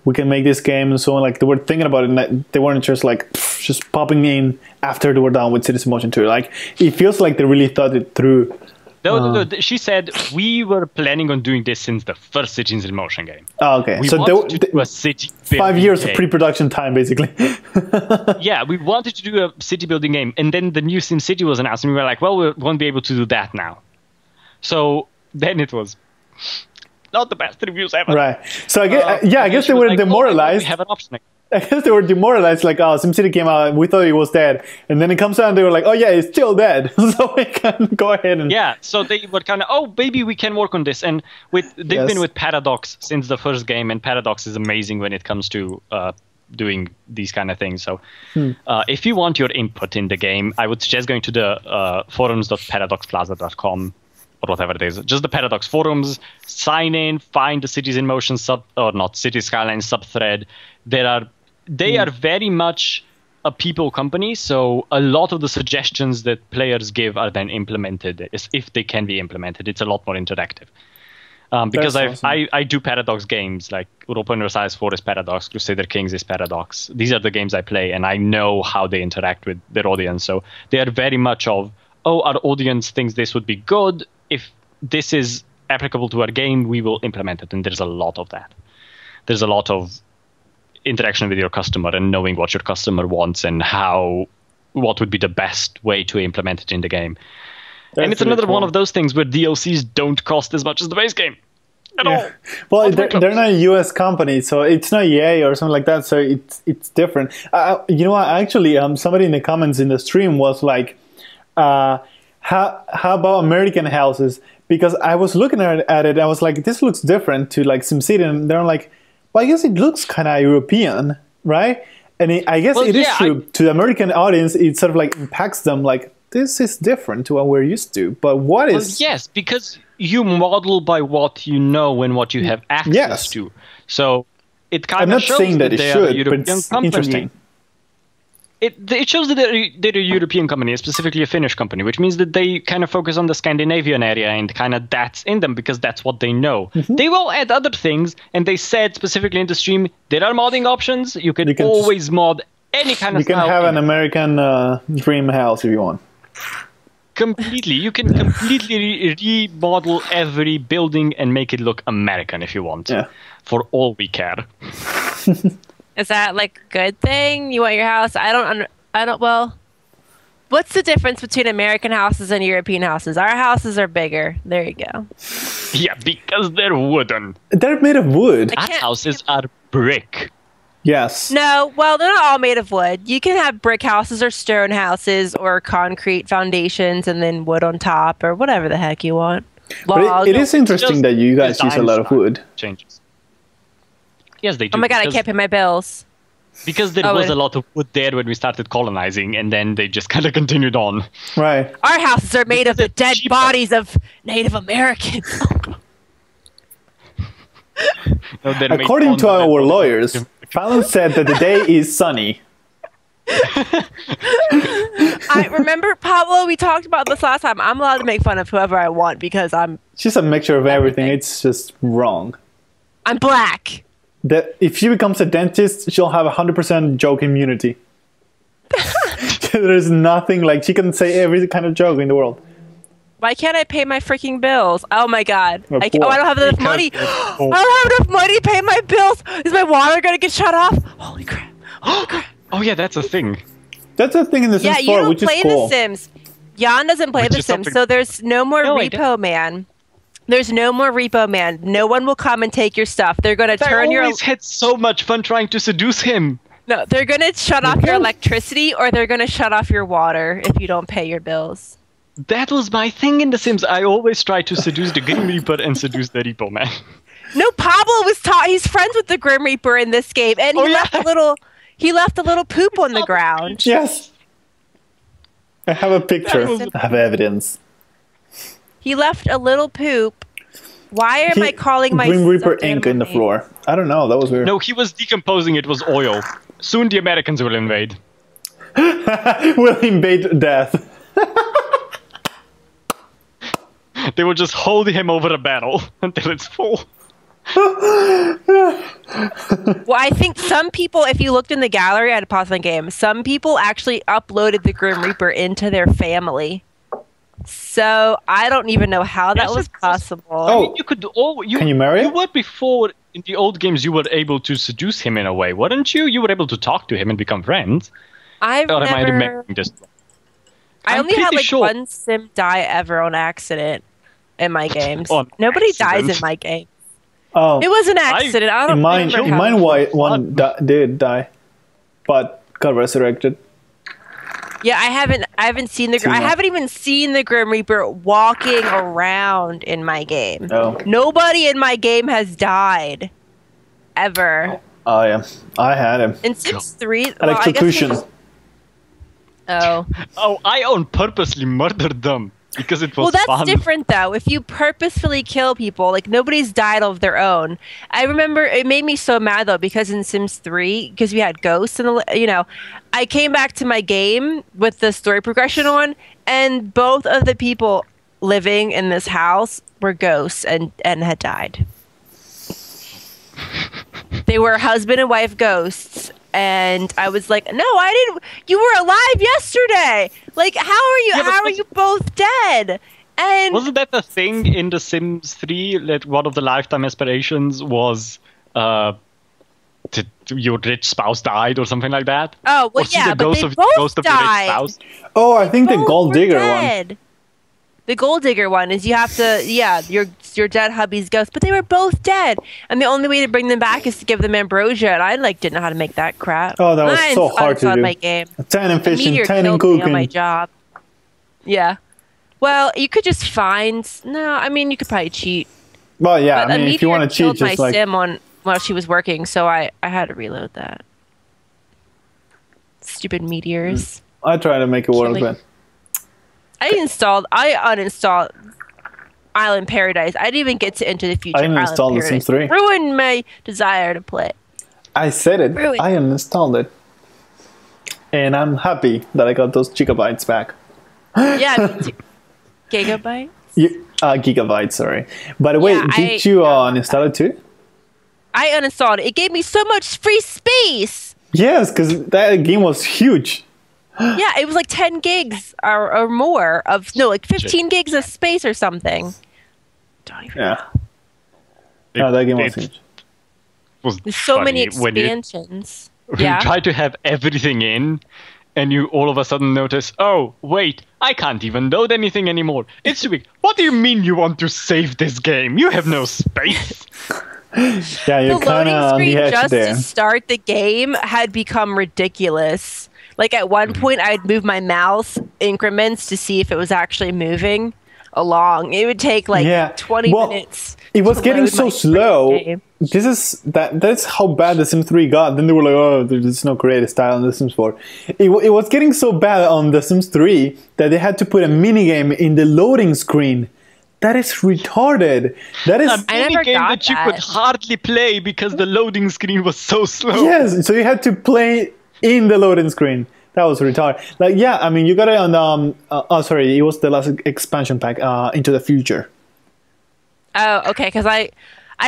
we can make this game and so on. They were thinking about it, and they weren't just popping in after they were done with Cities in Motion 2. It feels like they really thought it through. No. She said we were planning on doing this since the first Cities in Motion game. Oh, okay. We wanted to do a city 5 years of pre-production time, basically. Yeah, we wanted to do a city building game, and then the new SimCity was announced, and we were like, well, we won't be able to do that now. So then it was not the best reviews ever. Right. So I guess they were demoralized. We have an option. I guess they were demoralized, SimCity came out, we thought it was dead. And then it comes out and they were like, oh yeah, it's still dead. So we can go ahead and... Yeah, so they were kind of, maybe we can work on this. And they've been with Paradox since the first game, and Paradox is amazing when it comes to doing these kind of things. So if you want your input in the game, I would suggest going to the forums.paradoxplaza.com or whatever it is. Just the Paradox forums, sign in, find the Cities in Motion Cities Skylines subthread. They are very much a people company, so a lot of the suggestions that players give are then implemented, if they can be implemented. It's a lot more interactive. Because I do Paradox games, like Europa Universalis 4 is Paradox, Crusader Kings is Paradox. These are the games I play, and I know how they interact with their audience. So they are very much of, our audience thinks this would be good. If this is applicable to our game, we will implement it. And there's a lot of that. There's a lot of interaction with your customer and knowing what your customer wants and what would be the best way to implement it in the game. And it's another one of those things where DLCs don't cost as much as the base game. at all. Well, they're not a U.S. company, so it's not EA or something like that. So it's different. You know what? Actually, somebody in the comments in the stream was like, "How about American houses?" Because I was looking at it, I was like, "This looks different to like SimCity," and they're like, "Well, I guess it looks kind of European, right?" And I guess it is true. To the American audience, it sort of like impacts them like, this is different to what we're used to. But what is... Well, yes, because you model by what you know and what you have access to. So it kind of shows saying that it should, but it's company. Interesting. It shows that they're a European company, specifically a Finnish company, which means that they kind of focus on the Scandinavian area and kind of that's in them because that's what they know. Mm-hmm. They will add other things, and they said specifically in the stream, there are modding options. You can always mod any kind of You can have an American dream house if you want. Completely. You can completely remodel every building and make it look American if you want. Yeah. For all we care. Is that like a good thing? You want your house? Well, what's the difference between American houses and European houses? Our houses are bigger. There you go. Yeah, because they're wooden. They're made of wood. Our houses are brick. Yes. No, well, they're not all made of wood. You can have brick houses or stone houses or concrete foundations and then wood on top or whatever the heck you want. But it is interesting that you guys use a lot of wood. Changes. Yes, they do. Oh my god, I can't pay my bills. Because there was a lot of wood there when we started colonizing, and then they just kind of continued on. Right. Our houses are made of the dead bodies of Native Americans. According to our lawyers, Fallon said that the day is sunny. I remember, Pablo, we talked about this last time. I'm allowed to make fun of whoever I want because I'm... It's just a mixture of everything. It's just wrong. I'm black. That if she becomes a dentist, she'll have 100% joke immunity. There's nothing like she can say every kind of joke in the world. Why can't I pay my freaking bills? Oh my god! I don't have enough money. I don't have enough money to pay my bills. Is my water gonna get shut off? Holy crap! Holy crap! Oh yeah, that's a thing. That's a thing in the Sims 4, which is cool. Yeah, you don't play The Sims. Jan doesn't play The Sims, so there's no more Repo Man. There's no more Repo Man. No one will come and take your stuff. They're going to turn your... I always had so much fun trying to seduce him. No, they're going to shut off your electricity or they're going to shut off your water if you don't pay your bills. That was my thing in The Sims. I always tried to seduce the Grim Reaper and seduce the Repo Man. No, Pablo was he's friends with the Grim Reaper in this game, and he left a little poop on the ground. Yes. I have a picture. I have evidence. He left a little poop. Why am I calling my Grim Reaper ink in the floor? I don't know. That was weird. No, he was decomposing. It was oil. Soon the Americans will invade. Will invade death. They will just hold him over a barrel until it's full. Well, I think some people, if you looked in the gallery, I had to pause my game. Some people actually uploaded the Grim Reaper into their family. So I don't even know how that was possible. I mean, you could. Can you marry him? You were before in the old games. You were able to seduce him in a way, weren't you? You were able to talk to him and become friends. Am I remembering this? I only had one sim die ever on accident in my games. Nobody dies in my game. Oh, it was an accident. I don't remember. In mine, one did die, but got resurrected. Yeah, I haven't seen the. I haven't even seen the Grim Reaper walking around in my game. Oh. Nobody in my game has died, ever. Oh yeah, I had him. In Sims 3, electrocution. Oh, I purposely murdered them because it was fun. Well, that's different though. If you purposefully kill people, like nobody's died of their own. I remember it made me so mad though because in Sims 3, because we had ghosts and I came back to my game with the story progression on, and both of the people living in this house were ghosts and had died. They were husband and wife ghosts. And I was like, no, I didn't. You were alive yesterday. Like, how are you both dead? And wasn't that the thing in The Sims 3 that one of the lifetime aspirations was your rich spouse died or something like that? Oh, well, or yeah, the but ghost they of both your rich died. spouse? Oh, I think the Gold Digger one. The gold digger one is you have to, your dead hubby's ghost, but they were both dead, and the only way to bring them back is to give them ambrosia, and I didn't know how to make that crap. Oh, that was so hard to do. My game. 10 in fishing, 10 in cooking. On my job. Yeah. Well, you could just find. No, I mean you could probably cheat. Well, yeah. But I mean, if you want to cheat, just my sim while she was working, so I had to reload that. Stupid meteors. I tried to make it work, but I uninstalled Island Paradise. I didn't even get to Into the Future. I uninstalled The Sims 3. Ruined my desire to play. I said it. I uninstalled it. And I'm happy that I got those gigabytes back. Yeah, gigabytes? Gigabytes, sorry. By the way, did you uninstall it too? I uninstalled it. It gave me so much free space. Yes, because that game was huge. Yeah, it was like 10 gigs or more of, no, like 15 gigs of space or something. Don't even know. No, that game was huge. There's so many expansions. When you try to have everything in, and you all of a sudden notice, oh, wait, I can't even load anything anymore. It's too big. What do you mean you want to save this game? You have no space. Yeah, you're kind of on the edge just there. To start the game had become ridiculous. Like at one point, I'd move my mouse increments to see if it was actually moving along. It would take like 20 minutes. It was getting so slow. That's how bad The Sims 3 got. Then they were like, oh, there's no creative style in The Sims 4. It was getting so bad on The Sims 3 that they had to put a minigame in the loading screen. That is retarded. That is a minigame that you could hardly play because the loading screen was so slow. Yes, so you had to play in the loading screen. That was retarded. Like, yeah, I mean, you got it on sorry, it was the last expansion pack, Into the Future. Oh, okay, because I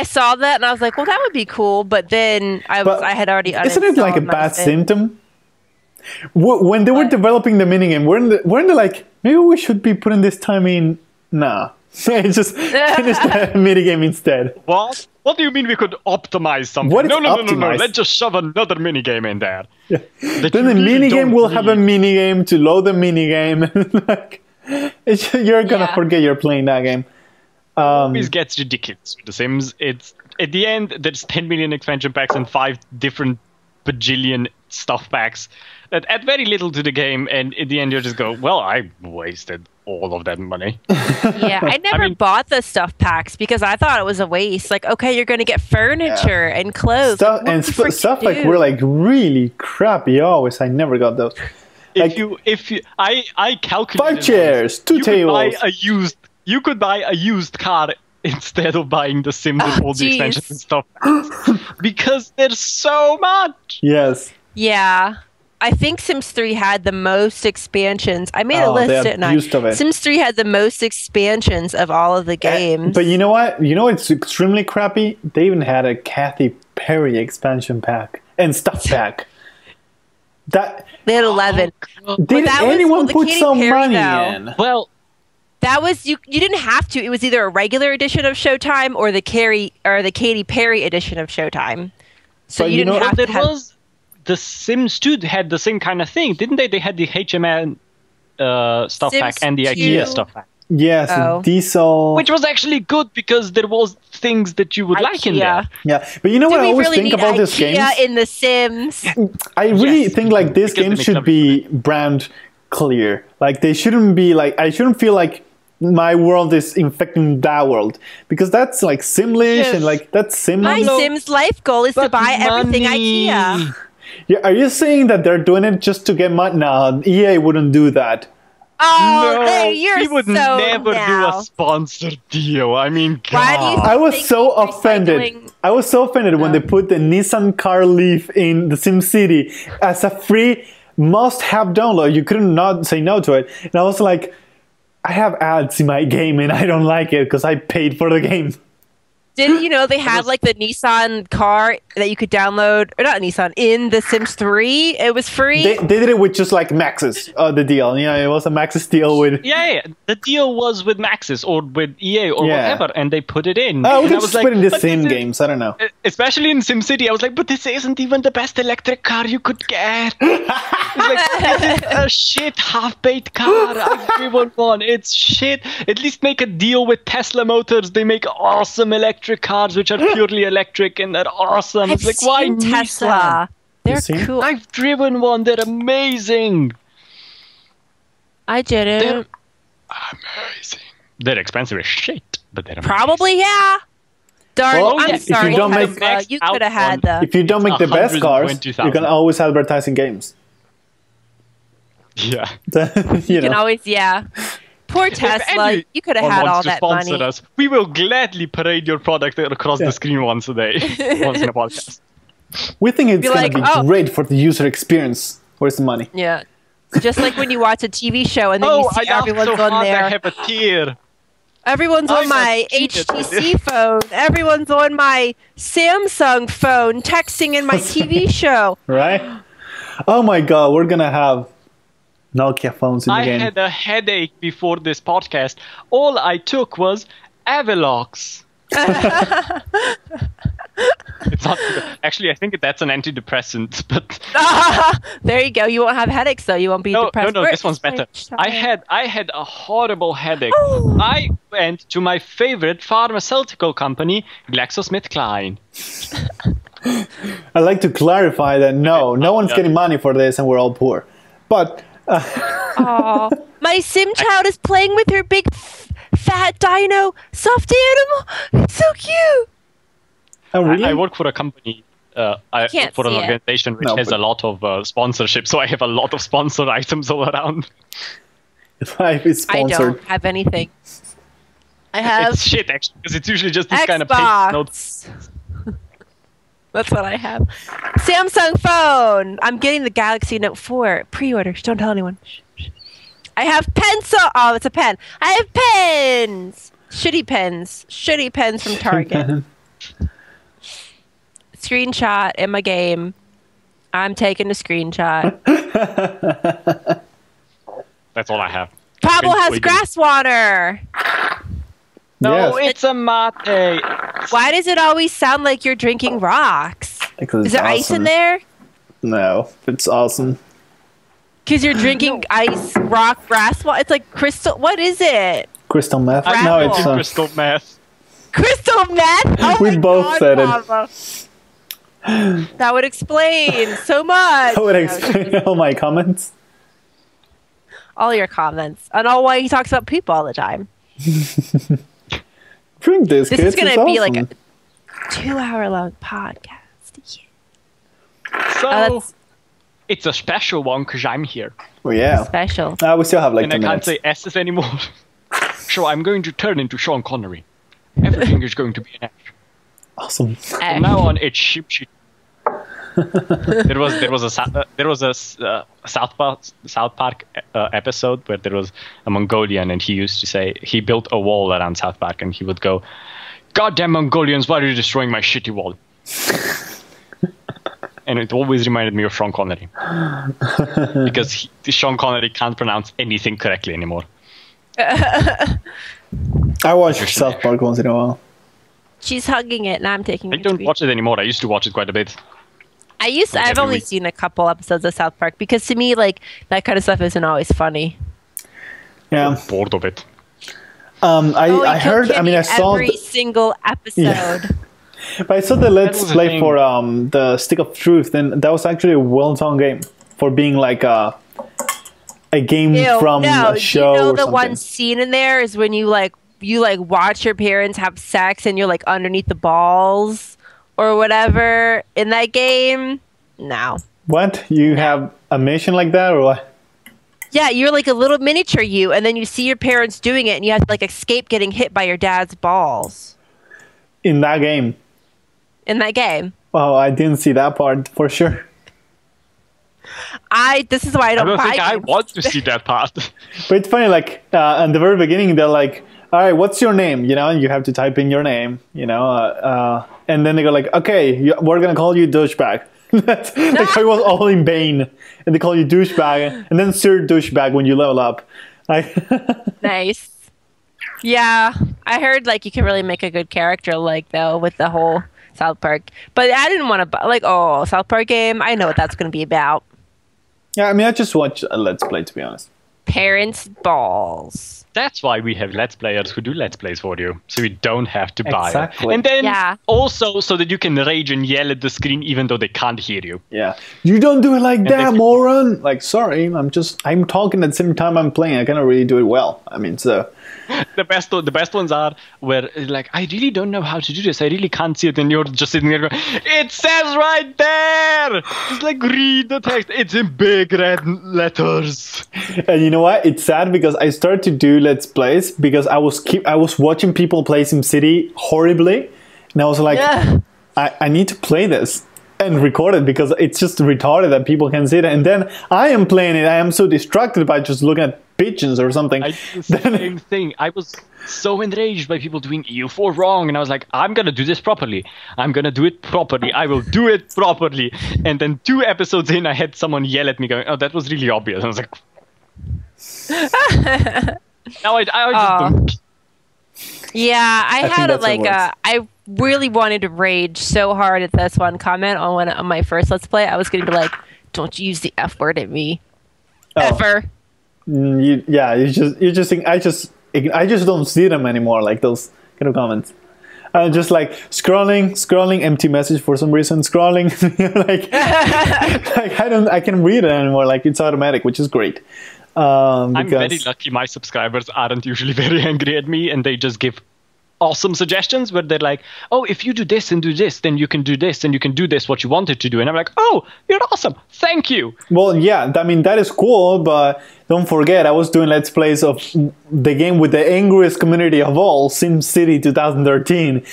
saw that and I was like, well, that would be cool, but then I had already uninstalled. Isn't it like a bad symptom? When they were developing the minigame, weren't they like, maybe we should be putting this time in? Nah. Just finish the minigame instead. What? What do you mean we could optimize something? No. Let's just shove another minigame in there. Yeah. Then the minigame will have a minigame to load the minigame. Like, you're gonna forget you're playing that game. Always gets ridiculous with The Sims. It's at the end there's 10 million expansion packs and 5 different bajillion stuff packs that add very little to the game, and at the end you just go, well, I wasted all of that money. Yeah, I never bought the stuff packs because I thought it was a waste. Like, okay, you're going to get furniture and clothes. Stuff like were like really crappy always. I never got those. I calculated 5 chairs, 2 tables. You could buy a used car instead of buying The Sims with all the expansions and stuff. Because there's so much. Yes. Yeah. I think Sims 3 had the most expansions. I made a list, didn't I? Sims 3 had the most expansions of all of the games. But you know what? You know it's extremely crappy? They even had a Katy Perry expansion pack and stuff pack. They had 11. Did anyone put some money in? Well, that was you didn't have to. It was either a regular edition of Showtime or the Katy Perry edition of Showtime. So you didn't have to have... The Sims 2 had the same kind of thing, didn't they? They had the HMN stuff Sims pack and the IKEA stuff pack. Yes, diesel. Which was actually good because there was things that you would like in there. Yeah, but you know what I always think about this game? In The Sims. I really think like this game should be brand clear. Like they shouldn't be like, I shouldn't feel like my world is infecting that world, because that's like Simlish and like that's Sim. My Sims life goal is to buy everything IKEA. Yeah, are you saying that they're doing it just to get money? No, EA wouldn't do that. Oh, no, you're he would so never do a sponsored deal. I mean, God. I was so offended. I was so offended when they put the Nissan car Leaf in the SimCity as a free must-have download. You couldn't not say no to it. And I was like, I have ads in my game and I don't like it because I paid for the game. Didn't you know they had like the Nissan car that you could download, or not Nissan, in The Sims 3? It was free. They did it with just like Maxis, the deal. Yeah, it was a Maxis deal with. Yeah. The deal was with Maxis or with EA or whatever, and they put it in. Oh, we can just put in the Sim games. I don't know. Especially in SimCity, I was like, but this isn't even the best electric car you could get. It's like, this is a shit half-baked car. I've driven one. It's shit. At least make a deal with Tesla Motors. They make awesome electric cars which are purely electric and they're awesome. I've It's like, why seen Tesla? They're cool. I've driven one. They're amazing. I didn't. They're amazing. They're expensive as shit, but they're amazing. Probably, yeah. Darn, Well, I'm if you sorry. don't make- Tesla. You could have had the. If you don't make the best cars, you 120,000. can always advertise in games. Yeah. You can always, Poor Tesla. You could have had all that money. Us, we will gladly parade your product across the screen once a day, once in a podcast. We think it's going to be oh. great for the user experience. Where's the money? Yeah. Just like when you watch a TV show and then you see everyone's so on hard there. I have a tear. Everyone's on my HTC phone. Everyone's on my Samsung phone, texting in my TV show. Right? Oh my god, we're going to have Nokia phones in the game. I had a headache before this podcast. All I took was Avelox. It's not actually. I think that's an antidepressant, but there you go. You won't have headaches though. You won't be depressed. No. This one's better. I had a horrible headache. I went to my favorite pharmaceutical company, GlaxoSmithKline. I'd like to clarify that no one's getting money for this, and we're all poor. But oh, my sim child is playing with her big fat dino stuffed animal. It's so cute. oh, really? I work for a company. I work for an organization which has a lot of sponsorship, so I have a lot of sponsored items all around. Life is sponsored. I don't have anything. I have it's shit actually, because it's usually just this kind of Xbox. That's what I have. Samsung phone. I'm getting the Galaxy Note 4 pre-orders. Don't tell anyone. I have pencil. Oh, it's a pen. I have pens. Shitty pens. Shitty pens from Target. Screenshot in my game. I'm taking a screenshot. That's all I have. Pablo has grass water. No, it's a mate. Why does it always sound like you're drinking rocks? Is there ice in there? No, it's awesome. Because you're drinking ice, rock, grass water. It's like crystal. What is it? Crystal meth? No, it's crystal meth. Crystal meth? Oh we both said Pablo. That would explain so much. That would explain all my comments. All your comments. And all why he talks about poop all the time. Drink this, This kids. is going to be awesome. like a 2-hour-long podcast. Yeah. So, it's a special one because I'm here. Oh, yeah. Special. We still have like and 10 I minutes. can't say S's anymore. So I'm going to turn into Sean Connery. Everything is going to be an ash. Awesome. From now on, it's sheep. There was a South Park episode where there was a Mongolian, and he used to say he built a wall around South Park, and he would go, "Goddamn Mongolians, why are you destroying my shitty wall?" And it always reminded me of Sean Connery because Sean Connery can't pronounce anything correctly anymore. I watch South Park once in a while. She's hugging it, and I'm taking. I don't watch it anymore. I used to watch it quite a bit. I've only seen a couple episodes of South Park because to me, like, that kind of stuff isn't always funny. Yeah. I'm bored of it. I heard. I mean, I saw every single episode. Yeah. But I saw the Let's Play for the Stick of Truth, and that was actually a well-done game for being like a game from a show. You know, or the something. one scene in there is when you watch your parents have sex and you're like underneath the balls or whatever in that game. No. What? You have a mission like that, or what? Yeah, you're like a little miniature you, and then you see your parents doing it, and you have to like escape getting hit by your dad's balls. In that game. In that game. Oh, I didn't see that part for sure. This is why I don't buy think I games. want to see that part. But it's funny, like, in the very beginning, they're like, all right, what's your name? You know, and you have to type in your name, you know, and then they go like, okay, we're going to call you douchebag. That's like it was all in vain. And they call you douchebag, and then Sir Douchebag when you level up. Nice. Yeah, I heard like you can really make a good character like though with the whole South Park. But I didn't want to like South Park game. I know what that's going to be about. Yeah, I mean, I just watched a Let's Play, to be honest. Parents' balls. That's why we have Let's Players who do Let's Plays for you, so you don't have to buy it. And then also so that you can rage and yell at the screen even though they can't hear you. Yeah. You don't do it like that, moron! Like, sorry, I'm talking at the same time I'm playing. I cannot really do it well. I mean, so... The best ones are where like, I really don't know how to do this. I really can't see it, and you're just sitting there going, it says right there. Just like read the text. It's in big red letters. And you know what? It's sad because I started to do Let's Plays because I was watching people play SimCity horribly, and I was like, I need to play this and record it because it's just retarded that people can see it. And then I am playing it. I am so distracted by just looking at pigeons or something. I did the same thing. I was so enraged by people doing EU4 wrong, and I was like, I'm gonna do this properly. I'm gonna do it properly. I will do it properly. And then 2 episodes in, I had someone yell at me going, oh, that was really obvious. I was like... Now I just don't... Yeah, I had I really wanted to rage so hard at this one comment on my first Let's Play. I was going to be like, don't use the F word at me. Ever. You just think I just don't see them anymore, like those kind of comments. I'm just like scrolling empty message for some reason, scrolling like I can read it anymore, like it's automatic, which is great. I'm very lucky my subscribers aren't usually very angry at me, and they just give awesome suggestions where they're like, oh, if you do this and do this, then you can do this and you can do this what you wanted to do. And I'm like, oh, you're awesome. Thank you. Well, yeah, I mean, that is cool, but don't forget, I was doing Let's Plays of the game with the angriest community of all, SimCity 2013.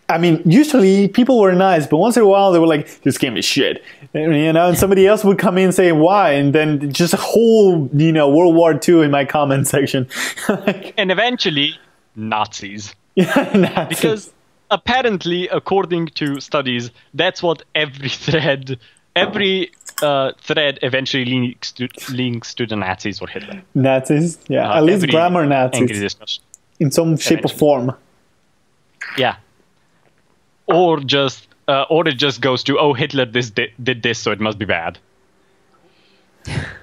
I mean, usually people were nice, but once in a while they were like, this game is shit. You know, and somebody else would come in and say why, and then just a whole, World War II in my comment section. And eventually, Nazis. Yeah, Nazis. Because apparently, according to studies, that's what every thread eventually links to the Nazis or Hitler. Nazis, yeah. At least grammar Nazis. In some shape or form. Yeah. Or it just goes to, oh, Hitler did this, so it must be bad.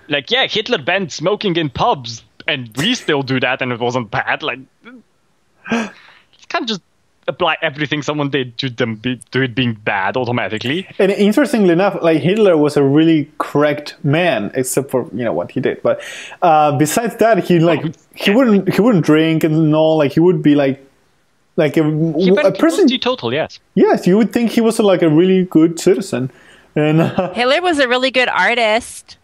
Like, yeah, Hitler banned smoking in pubs, and we still do that, and it wasn't bad. Like, you can't just apply everything someone did to it being bad automatically. And interestingly enough, like, Hitler was a really correct man, except for what he did. But besides that, he wouldn't drink and all. Like, he would be like a person. Total, yes. Yes, you would think he was like a really good citizen. And Hitler was a really good artist.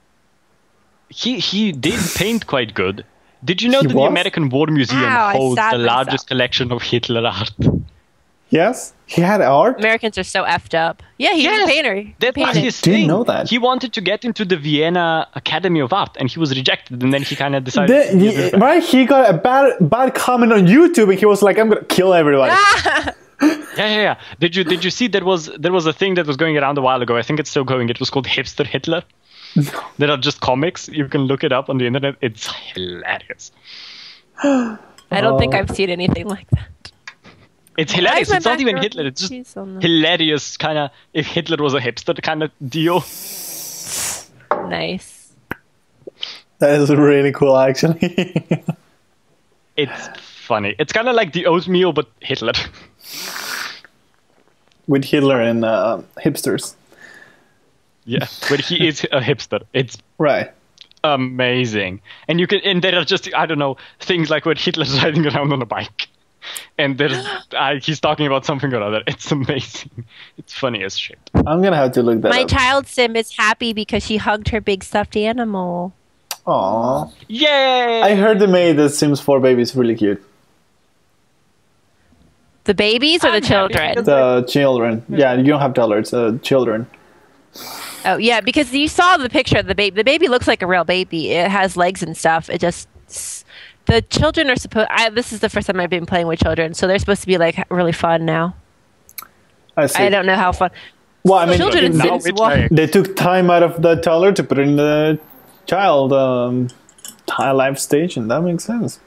He did paint quite good. Did you know that the American War Museum holds the largest collection of Hitler art? Yes, he had art. Americans are so effed up. Yeah, he's a painter. That was his thing. Didn't know that. He wanted to get into the Vienna Academy of Art, and he was rejected. And then he kind of decided. He got a bad comment on YouTube, and he was like, "I'm gonna kill everybody." Yeah. Did you see there was a thing that was going around a while ago? I think it's still going. It was called Hipster Hitler. There are just comics. You can look it up on the internet. It's hilarious. I don't think I've seen anything like that. It's hilarious. It's not even Hitler. It's just hilarious, kind of, if Hitler was a hipster kind of deal. Nice. That is really cool, actually. It's funny. It's kind of like the oatmeal, but Hitler. With Hitler and hipsters. Yeah, but he is a hipster. It's right. Amazing. And there are just, I don't know, things like when Hitler's riding around on a bike. And he's talking about something or other. It's amazing. It's funny as shit. I'm going to have to look that up. My child Sim is happy because she hugged her big stuffed animal. Aww. Yay! I heard they made the Sims 4 babies really cute. The babies or the children? The children. Yeah, you don't have to tell her. It's children. Oh, yeah, because you saw the picture of the baby. The baby looks like a real baby. It has legs and stuff. It just The children are supposed. This is the first time I've been playing with children, so they're supposed to be like really fun now. I see. I don't know how fun. Well, I mean, children in Sims 1. They took time out of the toddler to put in the child life stage, and that makes sense.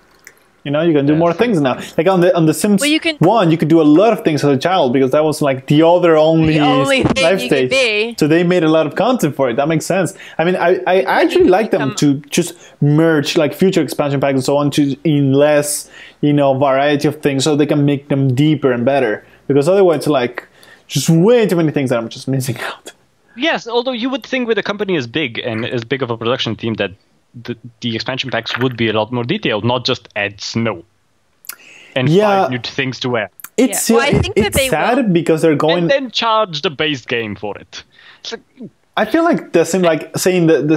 You know, you can do more things now. Like on the Sims 1, you could do a lot of things as a child because that was like the only thing life you stage. could be. So they made a lot of content for it. That makes sense. I mean, I actually like them to just merge like future expansion packs and so on in less, variety of things, so they can make them deeper and better. Because otherwise, like, just way too many things that I'm just missing out. Yes, although you would think with a company as big and as big of a production team that the expansion packs would be a lot more detailed, not just add snow and 5 new things to wear. It's sad because they're going and then charge the base game for it. I feel like the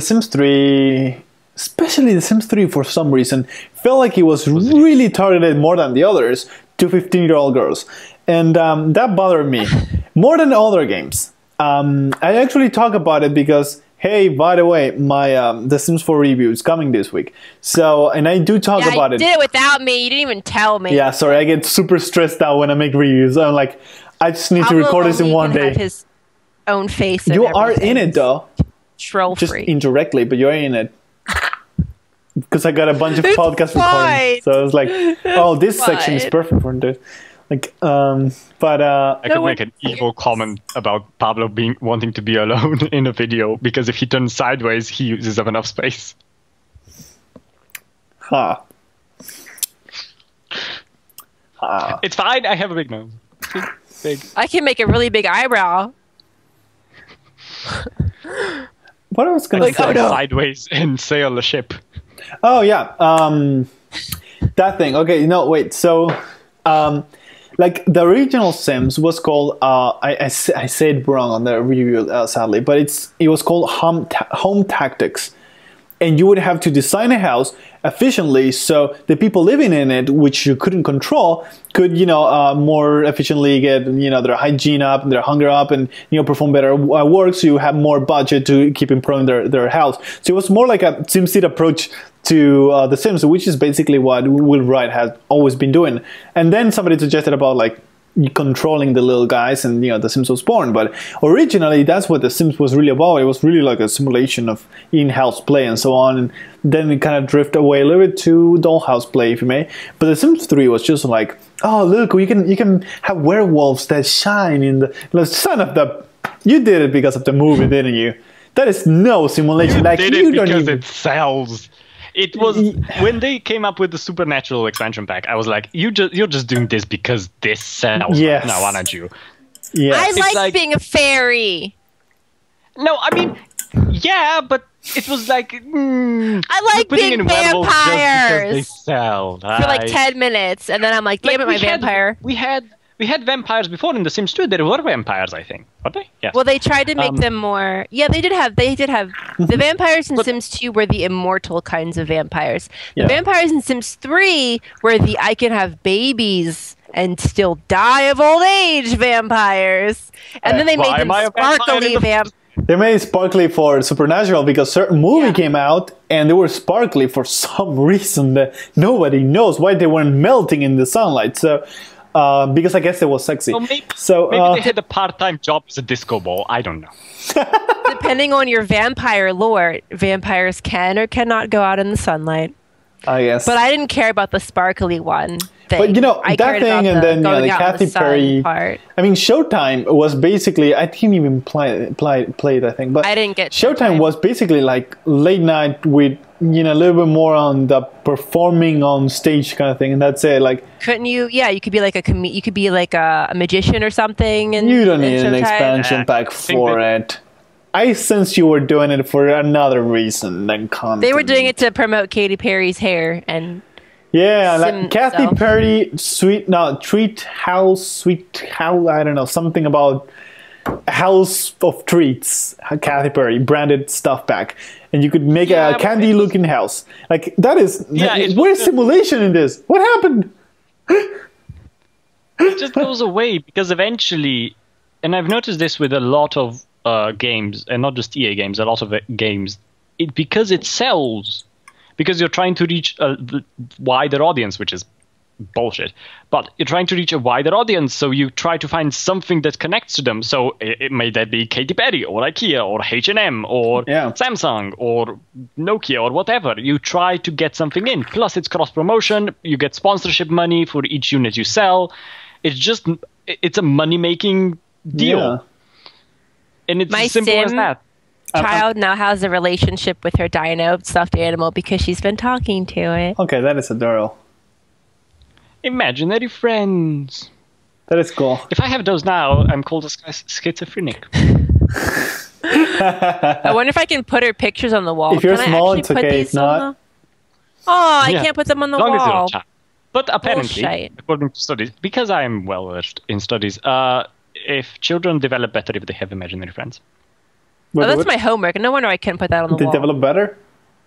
Sims 3, especially the Sims 3 for some reason, felt like it was really targeted more than the others to 15-year-old girls. And that bothered me more than other games. I actually talk about it because, hey, by the way, my The Sims 4 review is coming this week. So, and I do talk about it. You did it without me. You didn't even tell me. Yeah, sorry. I get super stressed out when I make reviews. I'm like, I just need to record this in one day. Have his own face. You are in it, though. Troll just free. Indirectly, but you're in it. Because I got a bunch of podcast recordings. So I was like, oh, this section is perfect for this. Like, but I could make an evil comment about Pablo wanting to be alone in a video because if he turns sideways, he uses up enough space. It's fine. I have a big nose. Big. I can make a really big eyebrow. What I was gonna say? Sideways and sail a ship. Oh yeah, that thing. Okay, wait. So, like the original Sims was called. I said wrong on the review, sadly, but it was called Home Tactics, and you would have to design a house efficiently so the people living in it, which you couldn't control, could more efficiently get their hygiene up and their hunger up and perform better work, so you have more budget to keep improving their house. So it was more like a SimCity approach to The Sims, which is basically what Will Wright has always been doing. And then somebody suggested about like controlling the little guys, and The Sims was born. But originally, that's what The Sims was really about. It was really like a simulation of in-house play and so on. And then it kind of drifted away a little bit to dollhouse play, if you may. But The Sims 3 was just like, oh look, you can have werewolves that shine in the sun of the. You did it because of the movie, didn't you? That is no simulation. You did it because it sells. It was when they came up with the Supernatural expansion pack. I was like, you're just doing this because this sells. Yes. Now, aren't you? Yeah. I like being a fairy. No, I mean, yeah, but it was like I like being vampires. Just because they sell for like 10 minutes, and then I'm like, damn it, my vampire. We had vampires before in The Sims 2. There were vampires, I think. Weren't they? Yes. Well, they tried to make them more. Yeah, they did have. The vampires in Sims 2 were the immortal kinds of vampires. The vampires in Sims 3 were the I can have babies and still die of old age vampires. And then they made them sparkly vampires. They made it sparkly for Supernatural because a certain movie came out and they were sparkly for some reason that nobody knows why they weren't melting in the sunlight. So. Because I guess it was sexy. Well, maybe they had a part-time job as a disco ball. I don't know. Depending on your vampire lore, vampires can or cannot go out in the sunlight. I guess. But I didn't care about the sparkly one thing. But I that thing, and then the Katy Perry part. I mean, Showtime was basically. I didn't even play it. I think, but I didn't get Showtime was basically like late night with a little bit more on the performing on stage kind of thing, and that's it. Like, couldn't you? Yeah, you could be like you could be like a magician or something. And you don't need an expansion pack for it. I sense you were doing it for another reason than content. They were doing it to promote Katy Perry's hair and. Yeah, like Katy Perry, treat house, I don't know, something about house of treats, Katy Perry, branded stuff pack. And you could make a candy-looking house. Like, that is, where's simulation in this? What happened? It just goes away, because eventually, and I've noticed this with a lot of games, and not just EA games, a lot of games, because it sells. because you're trying to reach a wider audience, which is bullshit. But you're trying to reach a wider audience, so you try to find something that connects to them. So it may that be Katy Perry or IKEA or H&M or Samsung or Nokia or whatever. You try to get something in. Plus, it's cross promotion. You get sponsorship money for each unit you sell. It's a money making deal. Yeah. And it's as simple as that. Child now has a relationship with her dino stuffed animal because she's been talking to it. Okay, that is adorable. Imaginary friends. That is cool. If I have those now, I'm called a schizophrenic. I wonder if I can put her pictures on the wall. If you're small, it's okay. If not... I can't put them on the wall. But apparently, according to studies, because I am well versed in studies, if children develop better if they have imaginary friends. That's my homework. No wonder I can't put that on the wall. They develop better?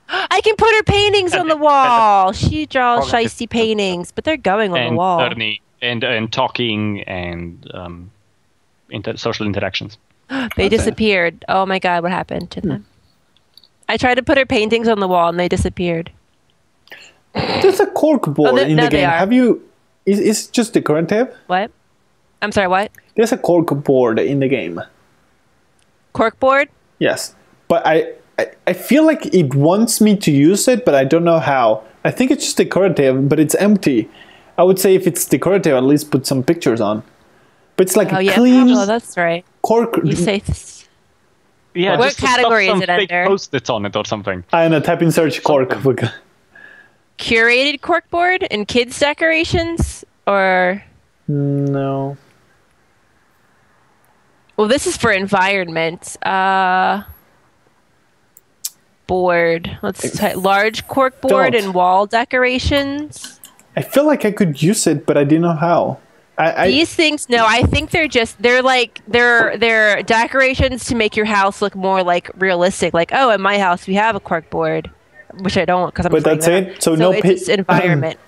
I can put her paintings on the wall. She draws shiesty paintings, but they're going on the wall. And talking and social interactions. They disappeared. Oh my God, what happened to them? I tried to put her paintings on the wall and they disappeared. There's a cork board in the game. Have you... Is it just decorative? What? I'm sorry, what? There's a cork board in the game. Corkboard? Yes. But I feel like it wants me to use it, but I don't know how. I think it's just decorative, but it's empty. I would say if it's decorative, at least put some pictures on. But it's like clean... Oh, that's right. Cork... You say... Yeah, what category is it under? Post-its on it or something. I know, type in search cork. Curated corkboard and kids decorations? Or... No. Well, this is for environment. Board. Let's type large cork board and wall decorations. I feel like I could use it, but I didn't know how. These things, no, I think they're decorations to make your house look more like realistic. Like, oh, in my house we have a cork board, which I don't because I'm. But that's it. So no. It's environment.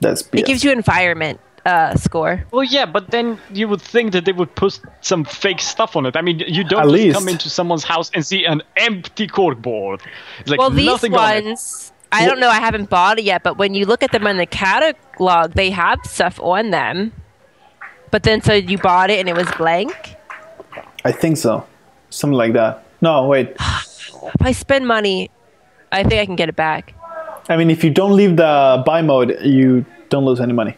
That's BS. It gives you environment. Score. Well, yeah, but then you would think that they would put some fake stuff on it. I mean, you don't just come into someone's house and see an empty corkboard. It's like these ones, I don't know, I haven't bought it yet, but when you look at them in the catalog, they have stuff on them. But then, so you bought it and it was blank? I think so. Something like that. No, wait. If I spend money, I think I can get it back. I mean, if you don't leave the buy mode, you don't lose any money.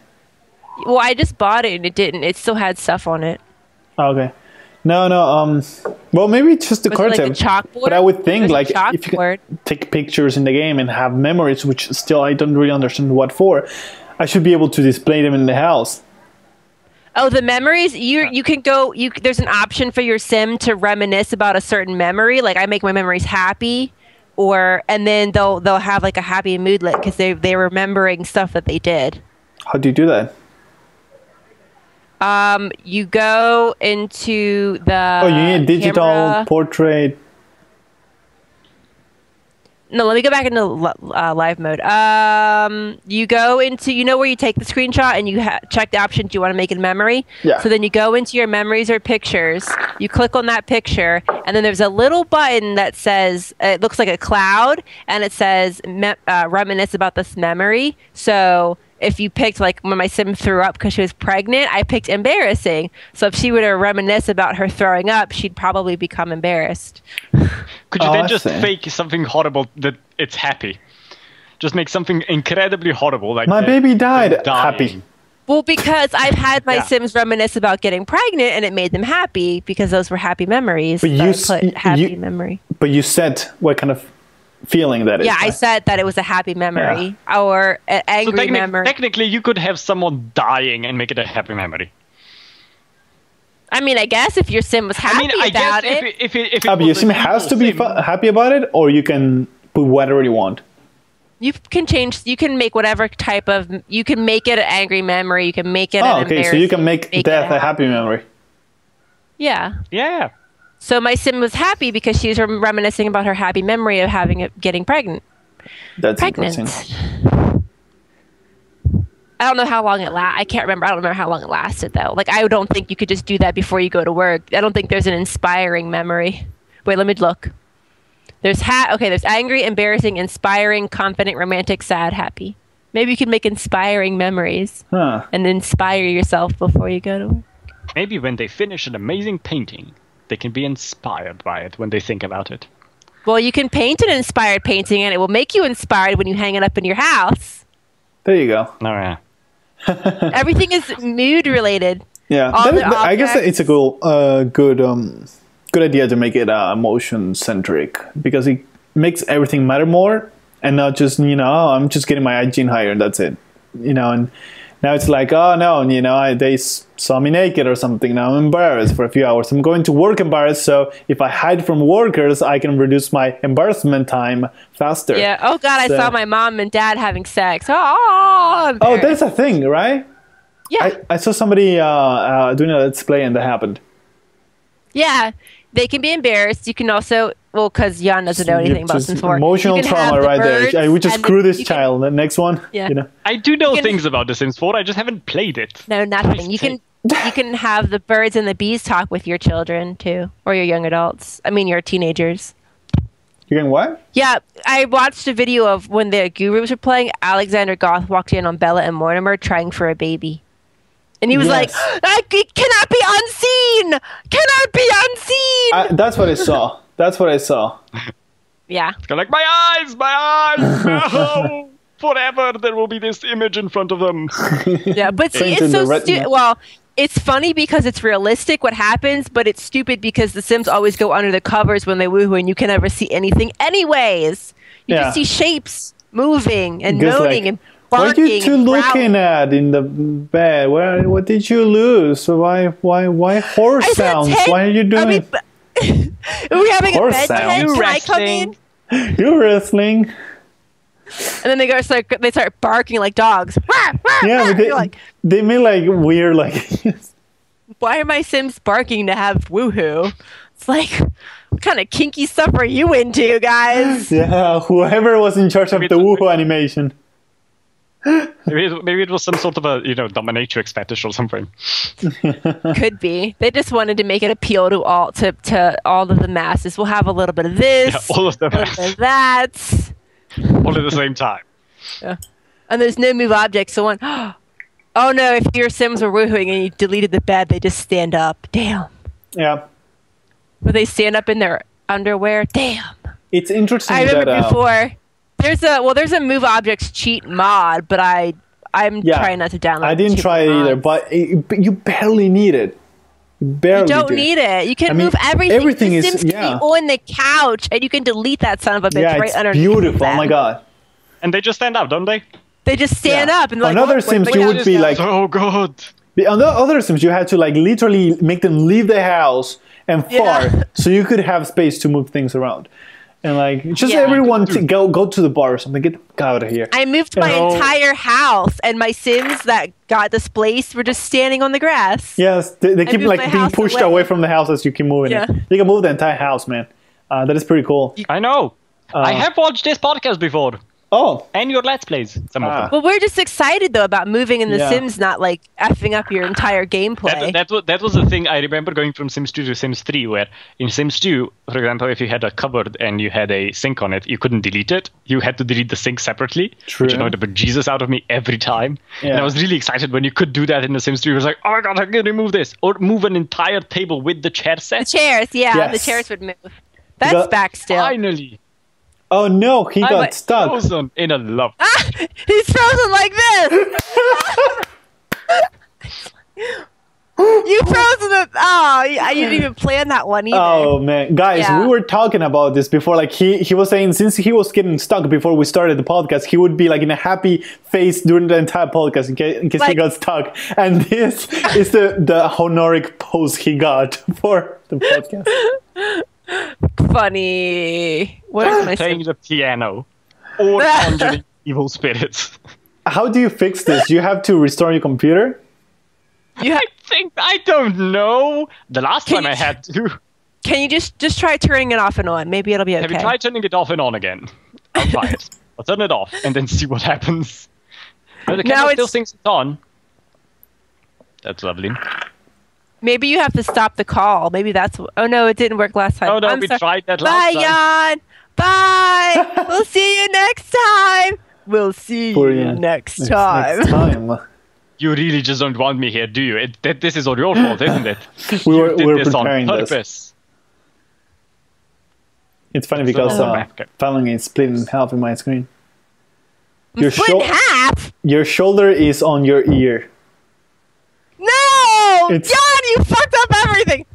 Well, I just bought it and it didn't. It still had stuff on it. Okay. No. Well, maybe it's just decorative. Like a chalkboard? But I would think, like, if you can take pictures in the game and have memories, which still I don't really understand what for, I should be able to display them in the house. Oh, the memories? You can go. There's an option for your sim to reminisce about a certain memory. Like, I make my memories happy, and then they'll have like a happy moodlet because they're remembering stuff that they did. How do you do that? You go into the you need digital portrait. No, let me go back into live mode. You go into, where you take the screenshot and you check the option, do you want to make it a memory? Yeah. So then you go into your memories or pictures, you click on that picture, and then there's a little button that says, it looks like a cloud, and it says reminisce about this memory. So if you picked, like, when my sim threw up because she was pregnant, I picked embarrassing. So if she were to reminisce about her throwing up, she'd probably become embarrassed. Could you then just fake something horrible that it's happy? Just make something incredibly horrible. Like my baby died happy. Well, because I've had my sims reminisce about getting pregnant and it made them happy because those were happy memories. But memory. But you said what kind of feeling that is. Yeah, I said that it was a happy memory or an angry memory. Technically, you could have someone dying and make it a happy memory. I mean, I guess if your sim was happy about it. If your sim has to be happy about it, or you can put whatever you want. You can make whatever type of, you can make it an angry memory, you can make it an embarrassing. So you can make death a happy memory. Yeah. Yeah. So my sim was happy because she was reminiscing about her happy memory of getting pregnant. That's interesting. I don't know how long I can't remember. I don't remember how long it lasted, though. Like, I don't think you could just do that before you go to work. I don't think there's an inspiring memory. Wait, let me look. There's there's angry, embarrassing, inspiring, confident, romantic, sad, happy. Maybe you could make inspiring memories and inspire yourself before you go to work. Maybe when they finish an amazing painting, they can be inspired by it when they think about it. Well, you can paint an inspired painting, and it will make you inspired when you hang it up in your house. There you go. Oh, yeah. Everything is mood related. Yeah, I guess it's a good idea to make it emotion centric, because it makes everything matter more, and not just I'm just getting my hygiene higher and that's it. And now it's like, oh no, they saw me naked or something. Now I'm embarrassed for a few hours. I'm going to work embarrassed, so if I hide from workers, I can reduce my embarrassment time faster. Yeah. Oh God, I saw my mom and dad having sex. Oh, that's a thing, right? Yeah. I saw somebody doing a let's play and that happened. Yeah. They can be embarrassed. You can also, because Jan doesn't know anything about Sims 4. Emotional trauma right there. We just screw this child. The next one. Yeah. I do know things about The Sims 4. I just haven't played it. No, nothing. You can have the birds and the bees talk with your children too, or your young adults. I mean, your teenagers. You're getting what? Yeah, I watched a video of when the gurus were playing. Alexander Goth walked in on Bella and Mortimer trying for a baby. And he was like, it cannot be unseen! Cannot be unseen! That's what I saw. Yeah. It's like, my eyes! No! Forever there will be this image in front of them. Yeah, but see, it's so stupid. Well, it's funny because it's realistic what happens, but it's stupid because the Sims always go under the covers when they woohoo and you can never see anything anyways. You just see shapes moving and moaning and barking. What are you two looking at in the bed? What did you lose? Why horse sounds? Why are you doing? Are we having horse a bedtime? Can I come in? You're wrestling. And then they start barking like dogs. Yeah, but they make like weird Why are my Sims barking to have woohoo? It's like, what kind of kinky stuff are you into, guys? Yeah, whoever was in charge of the woohoo animation. Maybe it was some sort of a dominatrix fetish or something. Could be. They just wanted to make it appeal to all of the masses. We'll have a little bit of this, all of them, a little bit of that, all at the same time. Yeah. And there's no move objects. So oh no! If your Sims were woohooing and you deleted the bed, they just stand up. Damn. Yeah. But they stand up in their underwear. Damn. It's interesting. I remember before. There's a move objects cheat mod, but I'm trying not to download. I didn't try it either, but you barely need it. You don't need it. You can move everything. Everything the Sims can be on the couch, and you can delete that son of a bitch right underneath. Beautiful. Oh my god. And they just stand up, don't they? They just stand up and on other Sims you would be like, oh god. On the other Sims you had to literally make them leave the house and fart so you could have space to move things around. And everyone go to the bar or something. Get out of here. I moved my entire house, and my Sims that got displaced were just standing on the grass. Yes, they keep being pushed away from the house as you keep moving it. You can move the entire house, man. That is pretty cool. I know. I have watched this podcast before. Oh. And your Let's Plays, some of them. Well, we're just excited, though, about moving in the Sims, not, effing up your entire gameplay. That was the thing I remember going from Sims 2 to Sims 3, where in Sims 2, for example, if you had a cupboard and you had a sink on it, you couldn't delete it. You had to delete the sink separately, which annoyed the bejesus out of me every time. Yeah. And I was really excited when you could do that in the Sims 3. I was like, oh my god, I can remove this. Or move an entire table with the chair set. The chairs, the chairs would move. That's back still. Finally. Oh no, he got stuck. Frozen in a lump. He's frozen like this. You frozen it. Oh, you didn't even plan that one either. Oh man, guys, we were talking about this before. He was saying since he was getting stuck before we started the podcast, he would be in a happy face during the entire podcast in case he got stuck. And this is the honorific pose he got for the podcast. Funny. What is my playing the piano or conjuring evil spirits? How do you fix this? You have to restore your computer? I don't know. The last time I had to. Can you just try turning it off and on? Maybe it'll be okay. Have you tried turning it off and on again? I'll try it. I'll turn it off and then see what happens. No, the camera still thinks it's on. That's lovely. Maybe you have to stop the call. Maybe that's... Oh, no, it didn't work last time. Oh, no, we tried that last time. Bye, Jan. Bye. We'll see you next time. We'll see you next time. You really just don't want me here, do you? This is all your fault, isn't it? we were on preparing purpose. This. It's funny because Fallon is split in half in my screen. Split in half? Your shoulder is on your ear. No! John, you fucked up everything!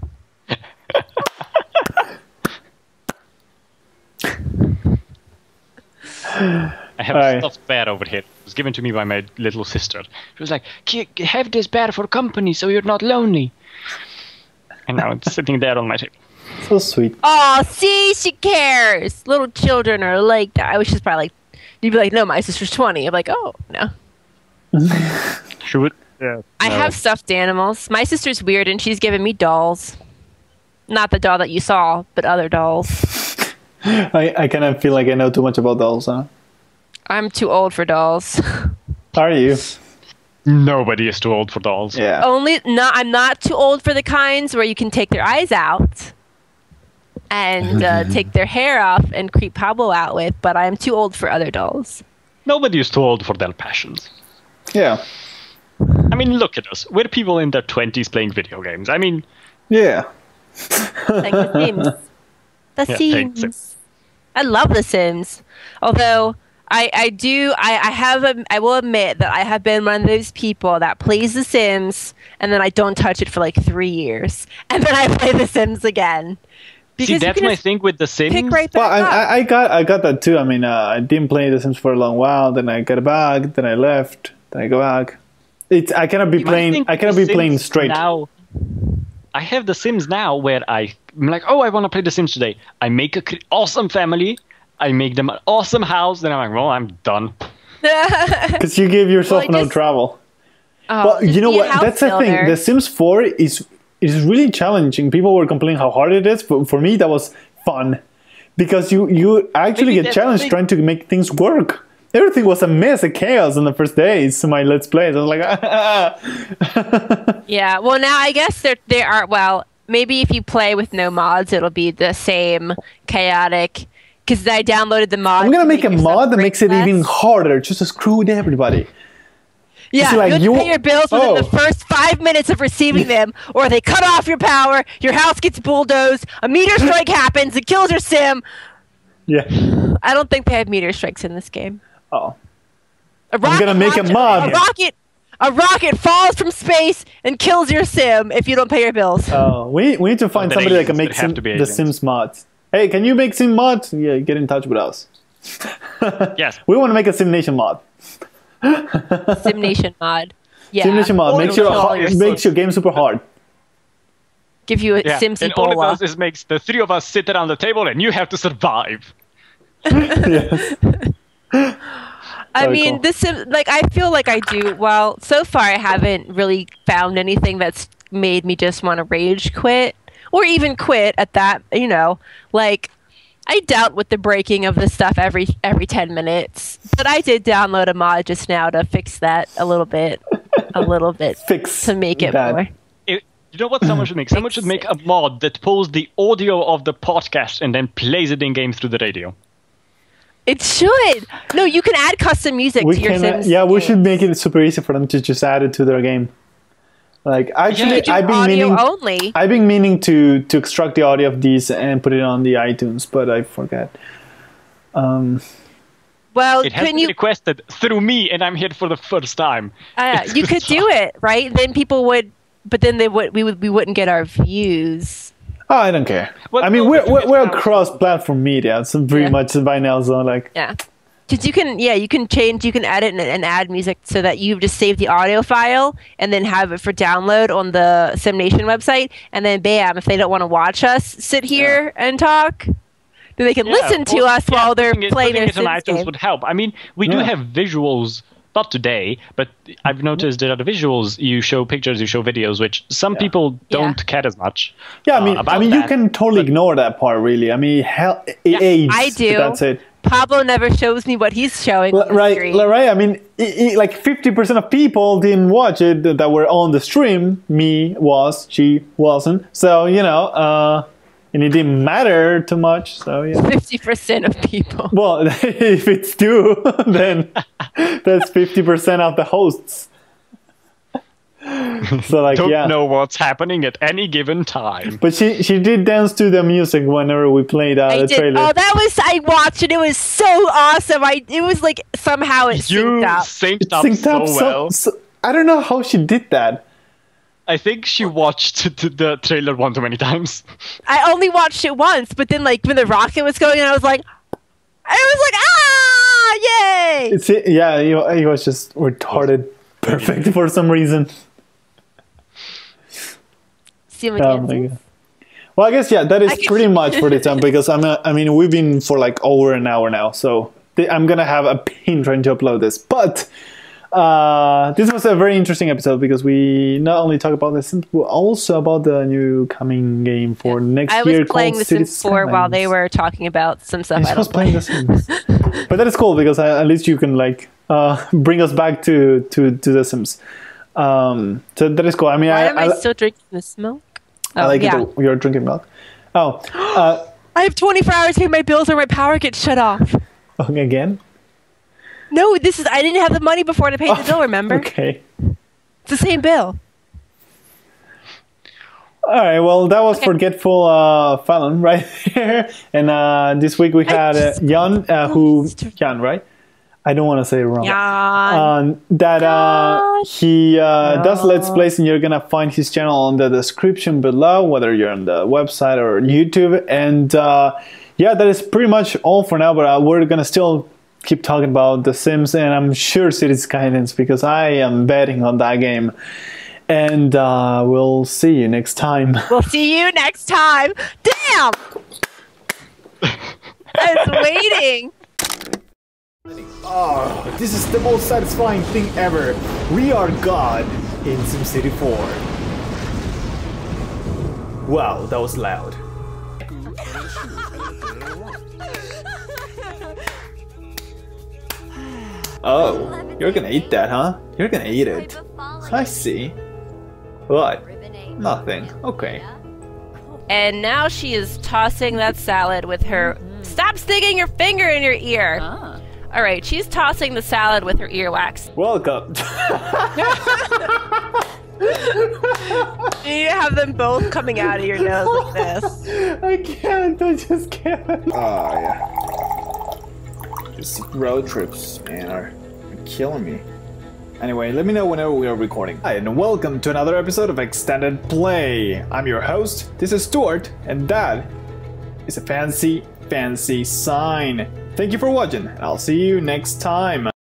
I have a stuffed bear over here. It was given to me by my little sister. She was like, have this bear for company so you're not lonely. And now it's sitting there on my table. So sweet. Oh, see, she cares. Little children are like that. I was just probably like, you'd be like, no, my sister's 20. I'm like, oh, no. She would. Yeah. I have stuffed animals. My sister's weird and she's giving me dolls. Not the doll that you saw, but other dolls. I kind of feel like I know too much about dolls, huh? I'm too old for dolls. Are you? Nobody is too old for dolls. Yeah. I'm not too old for the kinds where you can take their eyes out and take their hair off and creep Pablo out with, but I'm too old for other dolls. Nobody is too old for their passions. Yeah. I mean, look at us. We're people in their 20s playing video games. I mean... Yeah. Like The Sims. The Sims. I love The Sims. Although... I will admit that I have been one of those people that plays The Sims and then I don't touch it for like 3 years. And then I play The Sims again. See, that's my thing with The Sims. Pick right back up. I got that too. I mean, I didn't play The Sims for a long while, then I got back, then I left, then I go back. I cannot be playing straight. Now, I have The Sims now where I'm like, oh, I want to play The Sims today. I make an awesome family. I make them an awesome house, then I'm like, well, I'm done. Because you give yourself no trouble. Well, you know what? That's the thing. The Sims 4 is really challenging. People were complaining how hard it is, but for me, that was fun. Because you actually get challenged trying to make things work. Everything was a mess, a chaos in the first days of my Let's Plays. I was like, Yeah, well, now I guess there are, well, maybe if you play with no mods, it'll be the same chaotic... Because I downloaded the mod. I'm going to make a mod that makes it even harder just to screw with everybody. Yeah, like, you pay your bills within the first 5 minutes of receiving them, or they cut off your power, your house gets bulldozed, a meteor strike happens, it kills your sim. Yeah. I don't think they have meteor strikes in this game. Oh. I'm going to make a mod. A rocket falls from space and kills your sim if you don't pay your bills. Oh, we need to find somebody that can make the Sims mods. Hey, can you make Sim mods? Yeah, get in touch with us. Yes. We want to make a SimNation mod. SimNation mod. Yeah. SimNation mod makes your game super hard. Give you a Sims and all it does is makes the three of us sit around the table and you have to survive. Yes. I mean, I feel like I do. Well, so far I haven't really found anything that's made me just want to rage quit. Or even quit at that, like, I dealt with the breaking of the stuff every 10 minutes. But I did download a mod just now to fix that a little bit. To make it more. You know what someone should make? Someone should make a mod that pulls the audio of the podcast and then plays it in-game through the radio. It should! No, you can add custom music to your Sims. Yeah, we should make it super easy for them to just add it to their game. Like, actually, I've been meaning to extract the audio of these and put it on the iTunes, but I forgot. Well, it has been requested through me, and I'm here for the first time. You could do it, right? Then people would, but then we wouldn't get our views. Oh, I don't care. Well, I mean, we're a cross-platform media, so pretty much by now, so like. Yeah. Because you can change, you can edit and add music so that you just save the audio file and then have it for download on the SimNation website. And then bam, if they don't want to watch us sit here and talk, then they can listen to us while they're playing their Sims iTunes game. would help. I mean, we do have visuals, not today, but I've noticed that the visuals, you show pictures, you show videos, which some people don't care as much. Yeah, I mean, you can totally ignore that part, really. I mean, it aids, I do. That's it. Pablo never shows me what he's showing. Right. I mean, like 50% of people didn't watch it that were on the stream. She wasn't. So, and it didn't matter too much. So yeah, 50% of people. Well, if it's 2, then that's 50% of the hosts. So like, don't know what's happening at any given time. But she did dance to the music whenever we played the trailer. Oh, I watched it. It was so awesome. It was like somehow it synced up. Synced up so well. So, I don't know how she did that. I think she watched the trailer one too many times. I only watched it once, but then like when the rocket was going, I was like, yay! He was just retarded perfect for some reason. Oh my God. Well, I guess that is pretty much for the time, because I mean we've been for like over an hour now, so I'm gonna have a pain trying to upload this. But this was a very interesting episode because we not only talk about the Sims, but also about the new coming game for next year. I was playing the Sims 4 while they were talking about some stuff. I was playing the Sims, but that is cool because at least you can like bring us back to the Sims. So that is cool. I mean, why am I still drinking this milk? I like it. You're drinking milk. Oh, I have 24 hours to pay my bills or my power gets shut off. Again? No, I didn't have the money before to pay the bill, remember? Okay. It's the same bill. All right, well, that was Forgetful Fallon right there. And this week we had Jan, Jan, right? I don't want to say it wrong. He does Let's Plays, and you're going to find his channel on the description below, whether you're on the website or YouTube. And that is pretty much all for now, but we're going to still keep talking about The Sims, and I'm sure Cities Skylines, because I am betting on that game. And we'll see you next time. We'll see you next time. Damn! I was waiting. Oh, this is the most satisfying thing ever. We are God in SimCity 4. Wow, that was loud. Oh, you're gonna eat that, huh? You're gonna eat it. I see. What? Nothing. Okay. And now she is tossing that salad with her... Stop sticking your finger in your ear! All right, she's tossing the salad with her earwax. Welcome. You need to have them both coming out of your nose like this. I can't. I just can't. Oh, yeah. Just road trips, man, are killing me. Anyway, let me know whenever we are recording. Hi, and welcome to another episode of Extended Play. I'm your host. This is Stuart, and that is a fancy sign. Thank you for watching, and I'll see you next time.